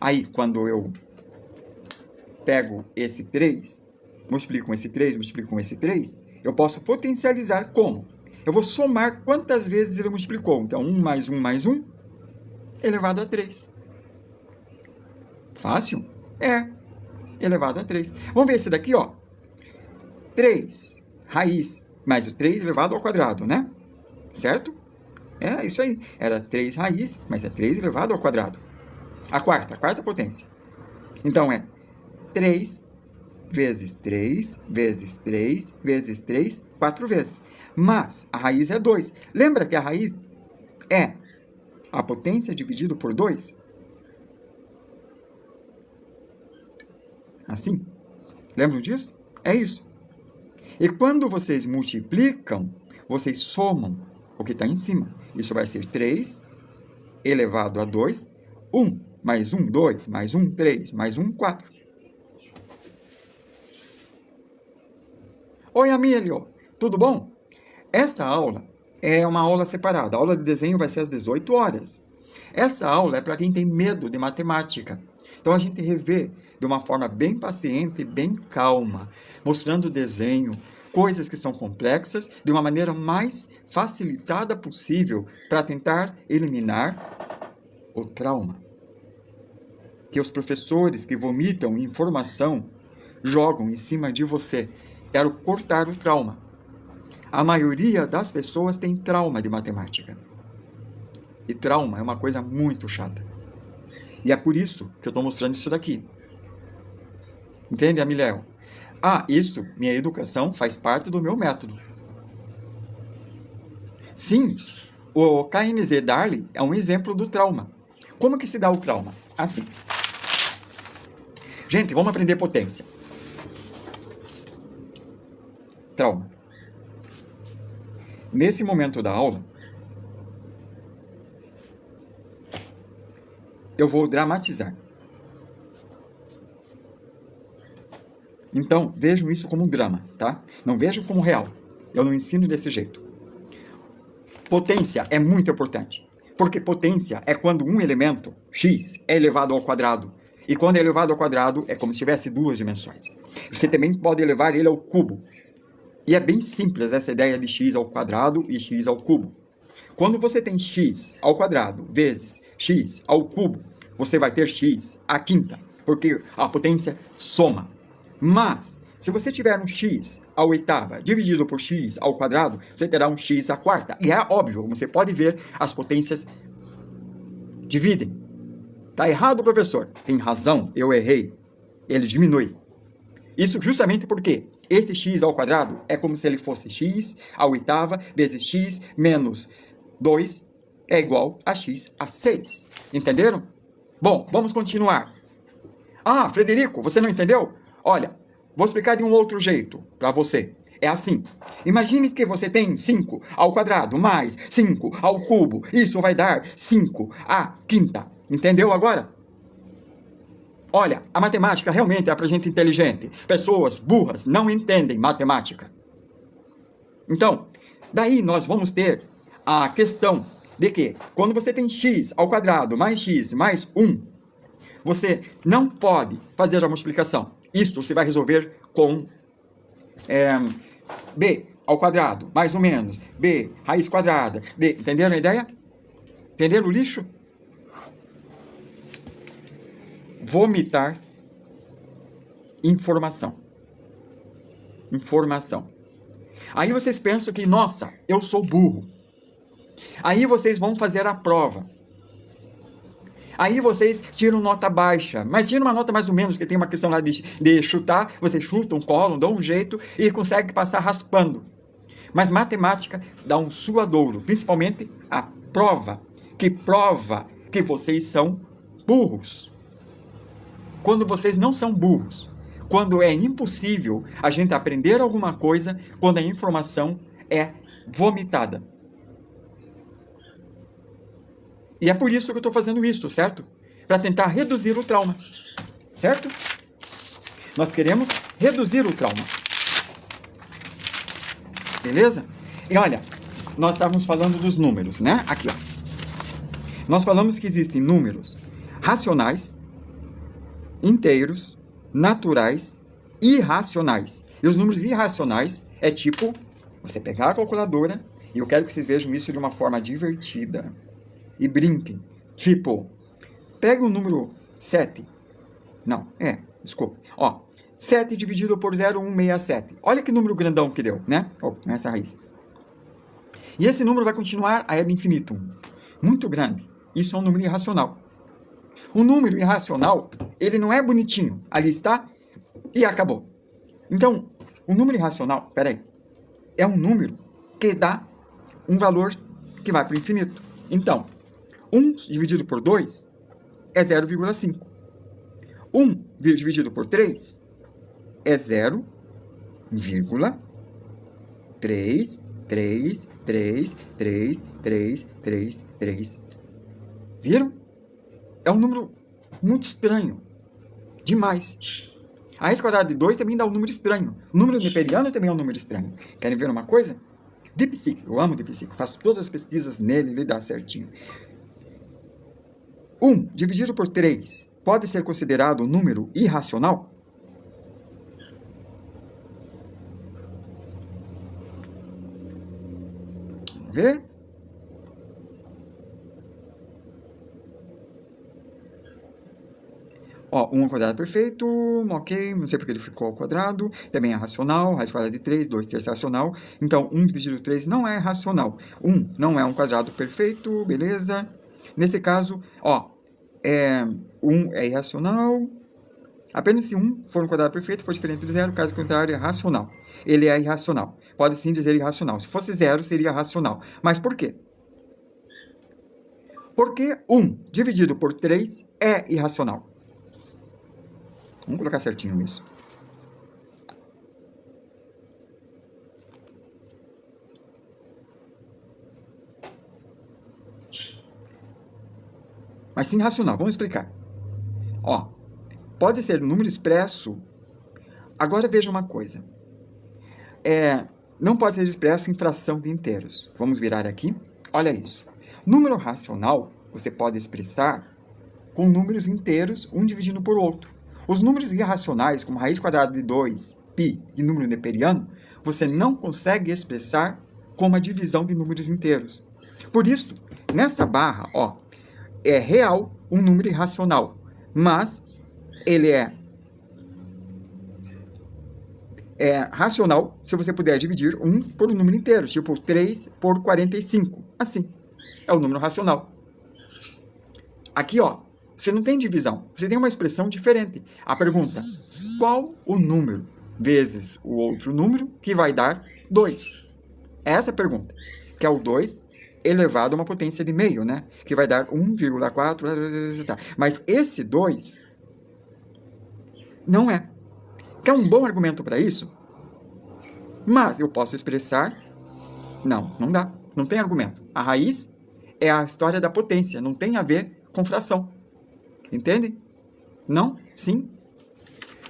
Aí, quando eu pego esse 3, multiplico com esse 3, multiplico com esse 3, eu posso potencializar como? Eu vou somar quantas vezes ele multiplicou. Então, 1 mais 1 mais 1, elevado a 3. Fácil? É. Elevado a 3. Vamos ver esse daqui, ó. 3 raiz mais o 3 elevado ao quadrado, né? Certo? É isso aí. Era 3 raiz, mas é 3 elevado ao quadrado. A quarta potência. Então, é 3 vezes 3 vezes 3 vezes 3, 4 vezes. Mas a raiz é 2. Lembra que a raiz é a potência dividido por 2? Assim. Lembram disso? É isso. E quando vocês multiplicam, vocês somam o que está em cima. Isso vai ser 3 elevado a 2. 1 mais 1, 2, mais 1, 3, mais 1, 4. Oi, Amílio. Tudo bom? Esta aula é uma aula separada. A aula de desenho vai ser às 18 horas. Esta aula é para quem tem medo de matemática. Então, a gente revê de uma forma bem paciente e bem calma, mostrando o desenho, coisas que são complexas, de uma maneira mais facilitada possível para tentar eliminar o trauma. Que os professores que vomitam informação jogam em cima de você. Quero cortar o trauma. A maioria das pessoas tem trauma de matemática. E trauma é uma coisa muito chata. E é por isso que eu estou mostrando isso daqui. Entende, Amiléu? Ah, isso, minha educação, faz parte do meu método. Sim, o KNZ Darley é um exemplo do trauma. Como que se dá o trauma? Assim. Gente, vamos aprender potência. Trauma. Nesse momento da aula, eu vou dramatizar. Então, vejam isso como um drama, tá? Não vejam como real. Eu não ensino desse jeito. Potência é muito importante. Porque potência é quando um elemento, x, é elevado ao quadrado. E quando é elevado ao quadrado, é como se tivesse 2 dimensões. Você também pode elevar ele ao cubo. E é bem simples essa ideia de x ao quadrado e x ao cubo. Quando você tem x ao quadrado vezes x ao cubo, você vai ter x à quinta, porque a potência soma. Mas, se você tiver um x à oitava dividido por x ao quadrado, você terá um x à quarta. E é óbvio, você pode ver, as potências dividem. Tá errado, professor? Tem razão, eu errei. Ele diminui. Isso justamente porque esse x ao quadrado é como se ele fosse x à oitava vezes x menos 2 é igual a x a 6. Entenderam? Bom, vamos continuar. Ah, Frederico, você não entendeu? Olha, vou explicar de um outro jeito para você. É assim. Imagine que você tem 5 ao quadrado mais 5 ao cubo. Isso vai dar 5 à quinta. Entendeu agora? Olha, a matemática realmente é para gente inteligente. Pessoas burras não entendem matemática. Então, daí nós vamos ter a questão de que quando você tem x ao quadrado mais x mais 1, você não pode fazer a multiplicação. Isso você vai resolver com b ao quadrado, mais ou menos, b, raiz quadrada, d. Entenderam a ideia? Entenderam o lixo? Vomitar informação. Informação. Aí vocês pensam que, nossa, eu sou burro. Aí vocês vão fazer a prova. Aí vocês tiram nota baixa, mas tiram uma nota mais ou menos, que tem uma questão lá de chutar, vocês chutam, colam, dão um jeito e conseguem passar raspando. Mas matemática dá um suadouro, principalmente a prova, que prova que vocês são burros. Quando vocês não são burros, quando é impossível a gente aprender alguma coisa, quando a informação é vomitada. E é por isso que eu estou fazendo isso, certo? Para tentar reduzir o trauma, certo? Nós queremos reduzir o trauma. Beleza? E olha, nós estávamos falando dos números, né? Aqui, ó. Nós falamos que existem números racionais, inteiros, naturais, irracionais. E os números irracionais é tipo, você pegar a calculadora, e eu quero que vocês vejam isso de uma forma divertida. E brinquem. Tipo, pega o número 7. Não, desculpa. Ó, 7 dividido por 0,167. Olha que número grandão que deu, né? Nessa raiz. E esse número vai continuar a ad infinitum. Muito grande. Isso é um número irracional. Um número irracional, ele não é bonitinho. Ali está e acabou. Então, o número irracional, peraí, é um número que dá um valor que vai para o infinito. Então, 1 dividido por 2 é 0,5. 1 dividido por 3 é 0,3333333. Viram? É um número muito estranho. Demais. A raiz quadrada de 2 também dá um número estranho. O número neperiano também é um número estranho. Querem ver uma coisa? Deep Seek. Eu amo Deep Seek. Faço todas as pesquisas nele e ele dá certinho. 1 dividido por 3 pode ser considerado um número irracional? Vamos ver. Ó, 1 ao quadrado perfeito, ok, não sei porque ele ficou ao quadrado, também é racional, raiz quadrada de 3, 2 terços é racional, então 1 dividido por 3 não é racional. 1 não é um quadrado perfeito, beleza? Nesse caso, ó, 1 é irracional, apenas se 1 for um quadrado perfeito, for diferente de 0, caso contrário é racional. Ele é irracional, pode sim dizer irracional. Se fosse 0, seria racional. Mas por quê? Porque 1 dividido por 3 é irracional. Vamos colocar certinho isso. Mas sim racional. Vamos explicar. Ó, pode ser número expresso. Agora veja uma coisa. Não pode ser expresso em fração de inteiros. Vamos virar aqui. Olha isso. Número racional, você pode expressar com números inteiros, um dividindo por outro. Os números irracionais, como raiz quadrada de 2, π e número neperiano, você não consegue expressar como a divisão de números inteiros. Por isso, nessa barra, ó, é real um número irracional, mas ele é racional se você puder dividir 1 por um número inteiro, tipo 3 por 45. Assim, é o número racional. Aqui, ó, você não tem divisão, você tem uma expressão diferente. A pergunta, qual o número vezes o outro número que vai dar 2? Essa é a pergunta, que é o 2 elevado a uma potência de meio, né? Que vai dar 1,4, mas esse 2 Não é. Quer um bom argumento para isso? Mas eu posso expressar... Não, não dá. Não tem argumento. A raiz é a história da potência. Não tem a ver com fração. Entende? Não? Sim?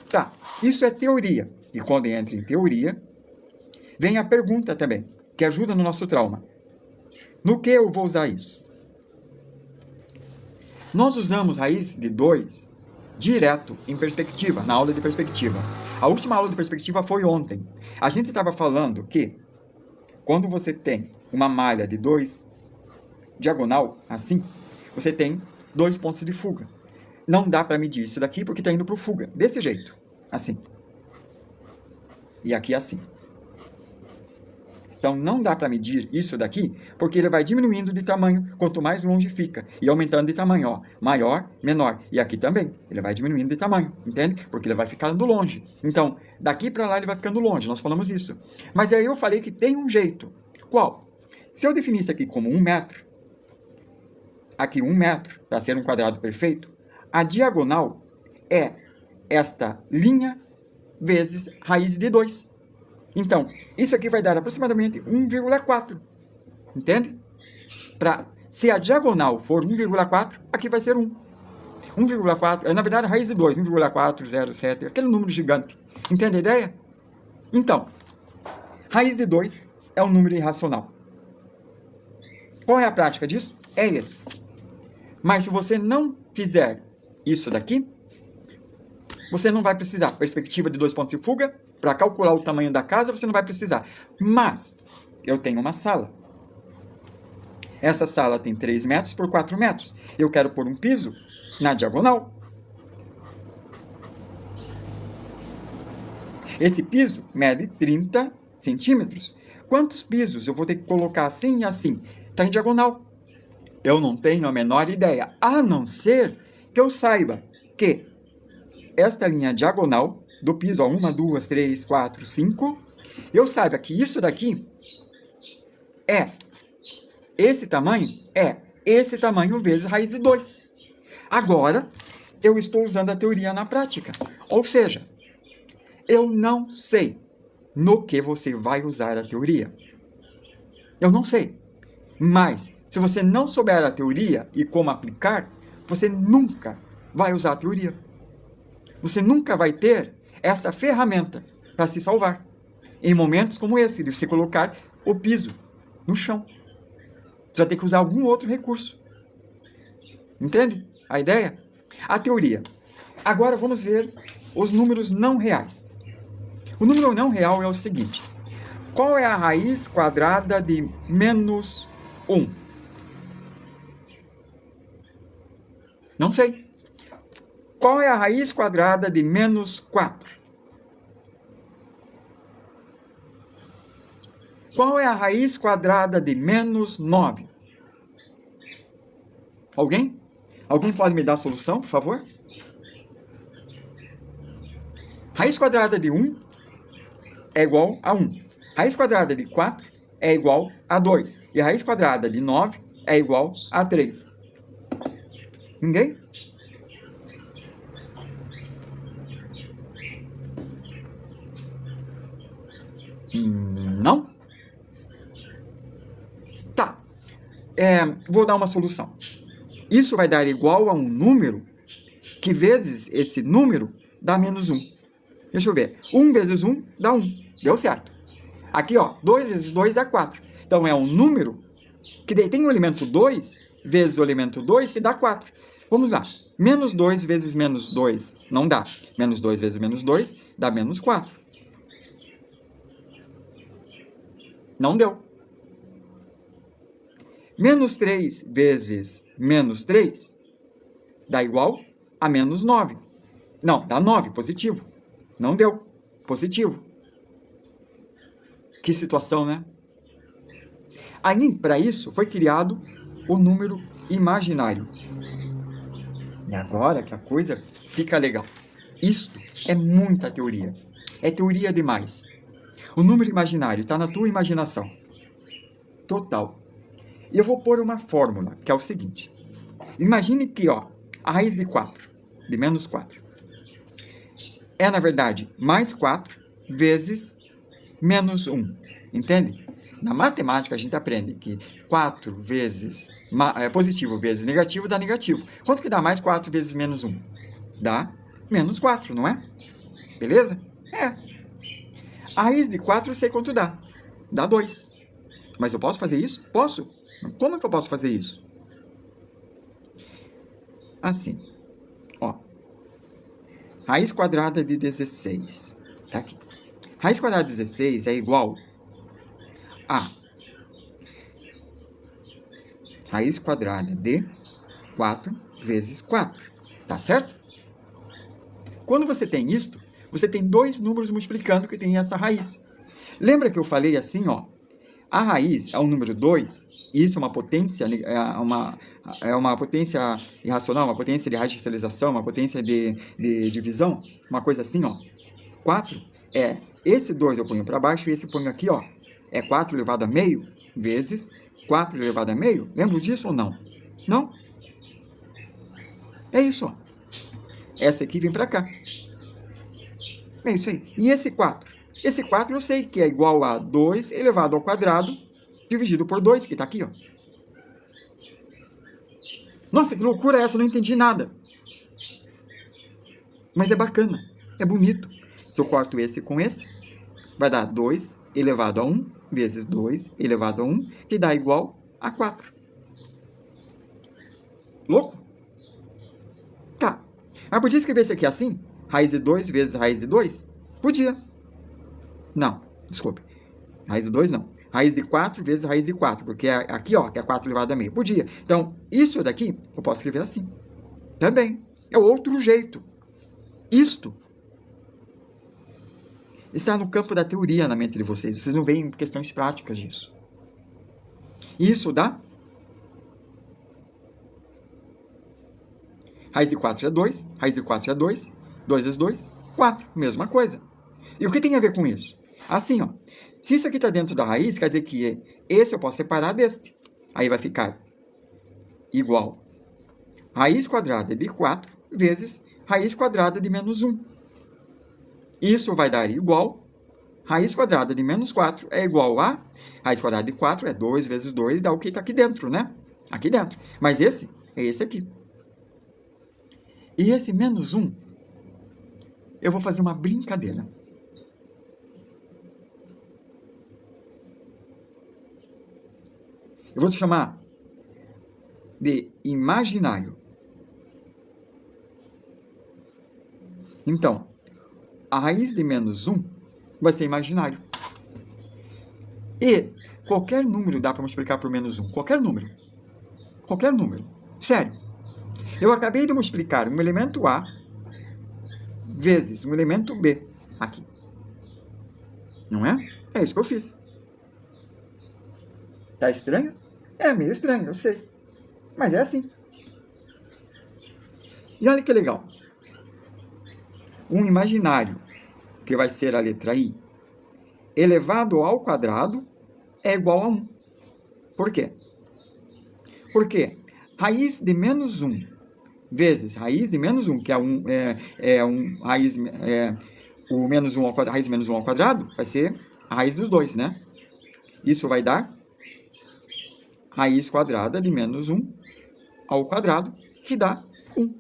Tá. Isso é teoria. E quando entra em teoria, vem a pergunta também, que ajuda no nosso trauma. No que eu vou usar isso? Nós usamos raiz de 2 direto em perspectiva, na aula de perspectiva. A última aula de perspectiva foi ontem. A gente estava falando que quando você tem uma malha de 2 diagonal, assim, você tem 2 pontos de fuga. Não dá para medir isso daqui porque está indo para o fuga. Desse jeito, assim. E aqui assim. Então, não dá para medir isso daqui, porque ele vai diminuindo de tamanho quanto mais longe fica. E aumentando de tamanho, ó. Maior, menor. E aqui também. Ele vai diminuindo de tamanho, entende? Porque ele vai ficando longe. Então, daqui para lá ele vai ficando longe. Nós falamos isso. Mas aí eu falei que tem um jeito. Qual? Se eu definisse aqui como 1 metro, aqui 1 metro, para ser um quadrado perfeito, a diagonal é esta linha vezes raiz de 2. Então, isso aqui vai dar aproximadamente 1,4. Entende? Se a diagonal for 1,4, aqui vai ser 1. 1,4, na verdade, a raiz de 2, 1,407, aquele número gigante. Entende a ideia? Então, raiz de 2 é um número irracional. Qual é a prática disso? É esse. Mas se você não fizer isso daqui, você não vai precisar. Perspectiva de 2 pontos de fuga, para calcular o tamanho da casa, você não vai precisar. Mas, eu tenho uma sala. Essa sala tem 3 metros por 4 metros. Eu quero pôr um piso na diagonal. Esse piso mede 30 centímetros. Quantos pisos eu vou ter que colocar assim e assim? Está em diagonal. Eu não tenho a menor ideia, a não ser que eu saiba que esta linha diagonal do piso, ó, 1, 2, 3, 4, 5, eu saiba que isso daqui é esse tamanho vezes raiz de 2. Agora, eu estou usando a teoria na prática. Ou seja, eu não sei no que você vai usar a teoria. Eu não sei. Mas, se você não souber a teoria e como aplicar, você nunca vai usar a teoria. Você nunca vai ter essa ferramenta para se salvar. Em momentos como esse, de você colocar o piso no chão. Você vai ter que usar algum outro recurso. Entende a ideia? A teoria. Agora vamos ver os números não reais. O número não real é o seguinte. Qual é a raiz quadrada de menos 1? Não sei. Qual é a raiz quadrada de menos 4? Qual é a raiz quadrada de menos 9? Alguém? Alguém pode me dar a solução, por favor? Raiz quadrada de 1 é igual a 1. Raiz quadrada de 4 é igual a 2. E a raiz quadrada de 9 é igual a 3. Ninguém? Não? Tá. Vou dar uma solução. Isso vai dar igual a um número que vezes esse número dá menos 1. Deixa eu ver. 1 vezes 1 dá 1. Deu certo. Aqui, ó, 2 vezes 2 dá 4. Então, é um número que tem o elemento 2 vezes o elemento 2 que dá 4. Vamos lá. Menos 2 vezes menos 2 não dá. Menos 2 vezes menos 2 dá menos 4. Não deu. Menos 3 vezes menos 3 dá igual a menos 9. Não, dá 9, positivo. Não deu. Positivo. Que situação, né? Aí, para isso, foi criado o número imaginário. E agora que a coisa fica legal. Isto é muita teoria. É teoria demais. O número imaginário está na tua imaginação. Total. E eu vou pôr uma fórmula, que é o seguinte. Imagine que, ó, a raiz de 4, de menos 4. é, na verdade, mais 4 vezes menos 1. Entende? Na matemática, a gente aprende que 4 vezes positivo vezes negativo dá negativo. Quanto que dá mais 4 vezes menos 1? Dá menos 4, não é? Beleza? É. A raiz de 4 eu sei quanto dá. Dá 2. Mas eu posso fazer isso? Posso. Como é que eu posso fazer isso? Assim. Ó. Raiz quadrada de 16. Tá aqui. Raiz quadrada de 16 é igual a raiz quadrada de 4 vezes 4. Tá certo? Quando você tem isto, você tem dois números multiplicando que tem essa raiz. Lembra que eu falei assim, ó? A raiz é o número 2, e isso é uma potência, uma potência irracional, uma potência de radicalização, uma potência de divisão, uma coisa assim, ó. 4 é, esse 2 eu ponho para baixo e esse eu ponho aqui, ó. É 4 elevado a meio vezes 4 elevado a meio. Lembra disso ou não? Não? É isso, ó. Essa aqui vem para cá. É isso aí. E esse 4? Esse 4 eu sei que é igual a 2 elevado ao quadrado dividido por 2, que está aqui, ó. Nossa, que loucura essa, eu não entendi nada. Mas é bacana, é bonito. Se eu corto esse com esse, vai dar 2 elevado a 1 vezes 2 elevado a 1, que dá igual a 4. Louco? Tá. Mas podia escrever isso aqui assim? Raiz de 2 vezes raiz de 2? Podia. Não, desculpe. Raiz de 2 não. Raiz de 4 vezes raiz de 4, porque é aqui, ó, que é 4 elevado a meio. Podia. Então, isso daqui, eu posso escrever assim. Também. É outro jeito. Isto está no campo da teoria na mente de vocês. Vocês não veem questões práticas disso. Isso dá... Raiz de 4 é 2. Raiz de 4 é 2. 2 vezes 2, 4. Mesma coisa. E o que tem a ver com isso? Assim, ó. Se isso aqui está dentro da raiz, quer dizer que esse eu posso separar deste. Aí vai ficar igual raiz quadrada de 4 vezes raiz quadrada de menos 1. Isso vai dar igual raiz quadrada de menos 4 é igual a raiz quadrada de 4 é 2 vezes 2, dá o que está aqui dentro, né? Aqui dentro. Mas esse é esse aqui. E esse menos 1, eu vou fazer uma brincadeira. Eu vou chamar de imaginário. Então, a raiz de menos 1 vai ser imaginário. E qualquer número dá para multiplicar por menos 1. Qualquer número. Qualquer número. Sério. Eu acabei de multiplicar um elemento A vezes um elemento B aqui. Não é? É isso que eu fiz. Tá estranho? É meio estranho, eu sei. Mas é assim. E olha que legal. Um imaginário, que vai ser a letra I, elevado ao quadrado, é igual a 1. Por quê? Porque raiz de menos 1 vezes raiz de menos 1, que é o menos 1 ao quadrado, raiz de menos 1 ao quadrado, vai ser a raiz dos dois, né? Isso vai dar raiz quadrada de menos 1 ao quadrado, que dá 1.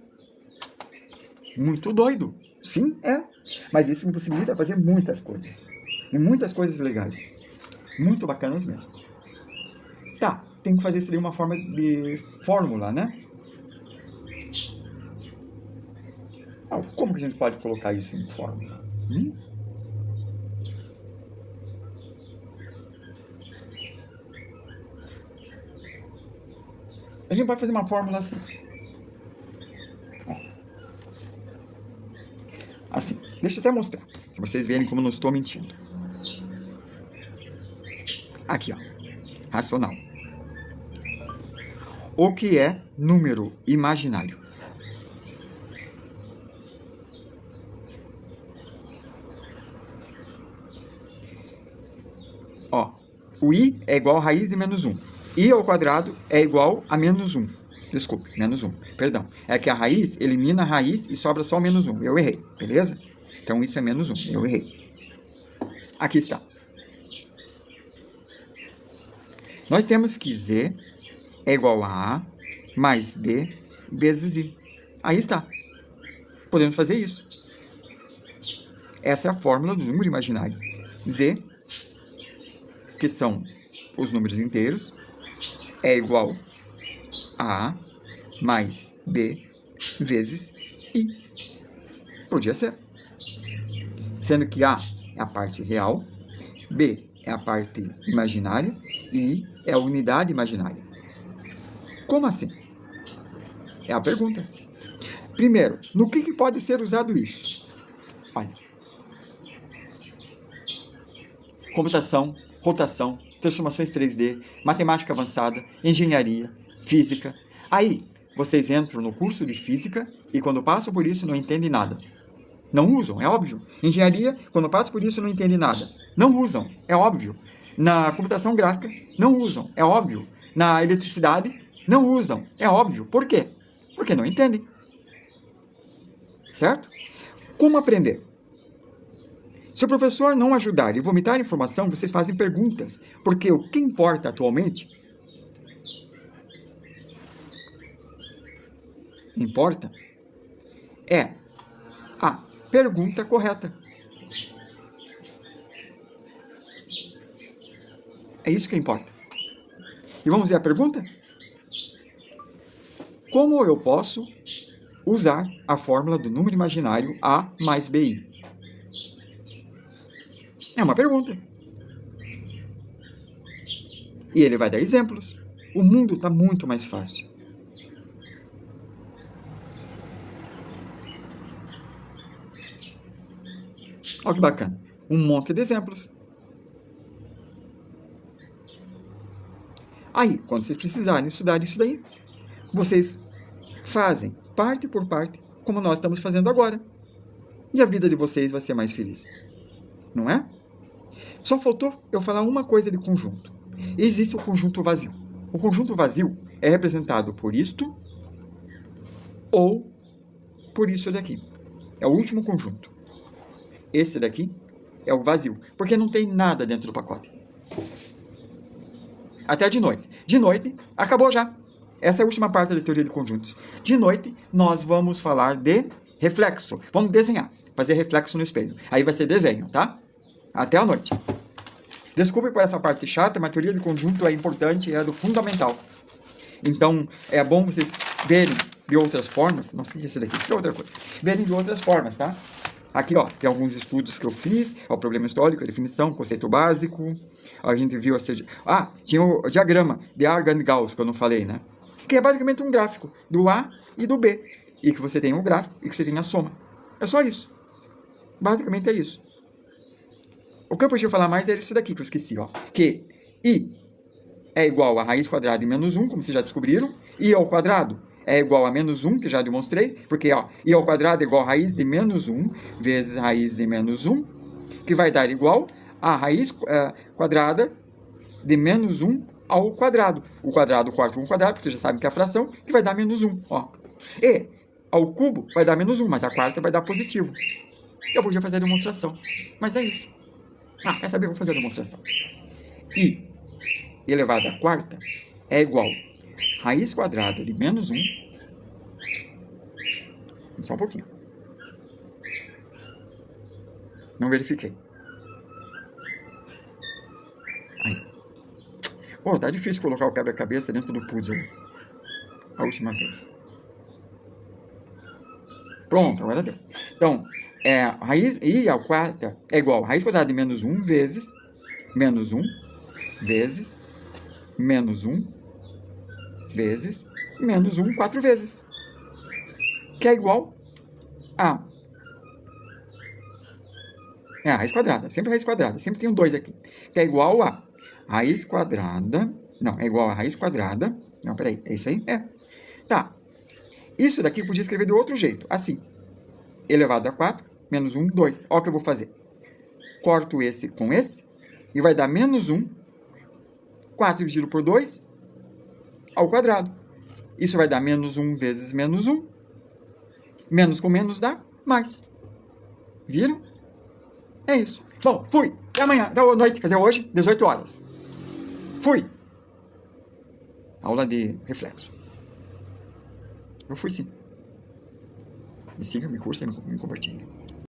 Muito doido. Sim, é. Mas isso me possibilita fazer muitas coisas. E muitas coisas legais. Muito bacanas mesmo. Tá, tem que fazer isso de uma forma de fórmula, né? Como que a gente pode colocar isso em fórmula? A gente pode fazer uma fórmula assim. Assim, deixa eu até mostrar, se vocês verem como eu não estou mentindo. Aqui, ó, racional. O que é número imaginário? Ó, o I é igual a raiz de menos 1. I ao quadrado é igual a menos 1. Desculpe, menos 1, perdão. É que a raiz elimina a raiz e sobra só o menos 1. Eu errei, beleza? Então, isso é menos 1. Eu errei. Aqui está. Nós temos que Z é igual a A mais B vezes I. Aí está. Podemos fazer isso. Essa é a fórmula do número imaginário. Z, que são os números inteiros, é igual a A mais B vezes I. Podia ser. Sendo que A é a parte real, B é a parte imaginária e I é a unidade imaginária. Como assim? É a pergunta. Primeiro, no que pode ser usado isso? Olha. Computação, rotação, transformações 3D, matemática avançada, engenharia, física. Aí, vocês entram no curso de física e quando passam por isso não entendem nada. Não usam, é óbvio. Engenharia, quando passam por isso não entendem nada. Não usam, é óbvio. Na computação gráfica, não usam, é óbvio. Na eletricidade, não usam, é óbvio. Por quê? Porque não entendem. Certo? Como aprender? Se o professor não ajudar e vomitar informação, vocês fazem perguntas. Porque o que importa atualmente é a pergunta correta. É isso que importa. E vamos ver a pergunta? Como eu posso usar a fórmula do número imaginário A mais BI? É uma pergunta. E ele vai dar exemplos. O mundo está muito mais fácil. Olha que bacana. Um monte de exemplos. Aí, quando vocês precisarem estudar isso daí, vocês fazem parte por parte, como nós estamos fazendo agora. E a vida de vocês vai ser mais feliz. Não é? Só faltou eu falar uma coisa de conjunto. Existe o conjunto vazio. O conjunto vazio é representado por isto ou por isso daqui. É o último conjunto. Esse daqui é o vazio, porque não tem nada dentro do pacote. Até de noite. De noite, acabou já. Essa é a última parte da teoria de conjuntos. De noite, nós vamos falar de reflexo. Vamos desenhar, fazer reflexo no espelho. Aí vai ser desenho, tá? Até a noite. Desculpe por essa parte chata, mas a teoria de conjunto é importante, é do fundamental. Então, é bom vocês verem de outras formas. Nossa, esse daqui é outra coisa. Verem de outras formas, tá? Aqui, ó, tem alguns estudos que eu fiz. Ó, o problema histórico, a definição, conceito básico. A gente viu, tinha o diagrama de Argand-Gauss, que eu não falei, né? Que é basicamente um gráfico do A e do B. E que você tem um gráfico e que você tem a soma. É só isso. Basicamente é isso. O que eu podia falar mais é isso daqui que eu esqueci, ó. Que I é igual a raiz quadrada de menos 1, como vocês já descobriram. I ao quadrado é igual a menos 1, que já demonstrei. Porque, ó, I ao quadrado é igual a raiz de menos 1 vezes raiz de menos 1, que vai dar igual a raiz quadrada de menos 1 ao quadrado. O quadrado corta com o quadrado, porque vocês já sabem que é a fração, que vai dar menos 1, ó. E ao cubo vai dar menos 1, mas a quarta vai dar positivo. Eu podia fazer a demonstração, mas é isso. Ah, quer saber? Vou fazer a demonstração. I elevado à quarta é igual a raiz quadrada de menos 1. Só um pouquinho. Não verifiquei. Aí. Oh, tá difícil colocar o quebra-cabeça dentro do puzzle. A última vez. Pronto, agora deu. Então, raiz I ao quarta é igual a raiz quadrada de menos 1 vezes menos 1 vezes menos 1 vezes menos 1 4 vezes. Que é igual a raiz quadrada. Sempre raiz quadrada. Sempre tem um 2 aqui. Que é igual a raiz quadrada. Não, é igual a raiz quadrada. Não, peraí. É isso aí? É. Tá. Isso daqui eu podia escrever de outro jeito. Assim. Elevado a 4, menos 1, 2. Olha o que eu vou fazer. Corto esse com esse. E vai dar menos 1. 4 dividido por 2 ao quadrado. Isso vai dar menos 1 vezes menos 1. Menos com menos dá mais. Viram? É isso. Bom, fui. Até amanhã, até noite, quer dizer, hoje, 18 horas. Fui. Aula de reflexo. Eu fui sim. Me siga, me cursa e me compartilhe.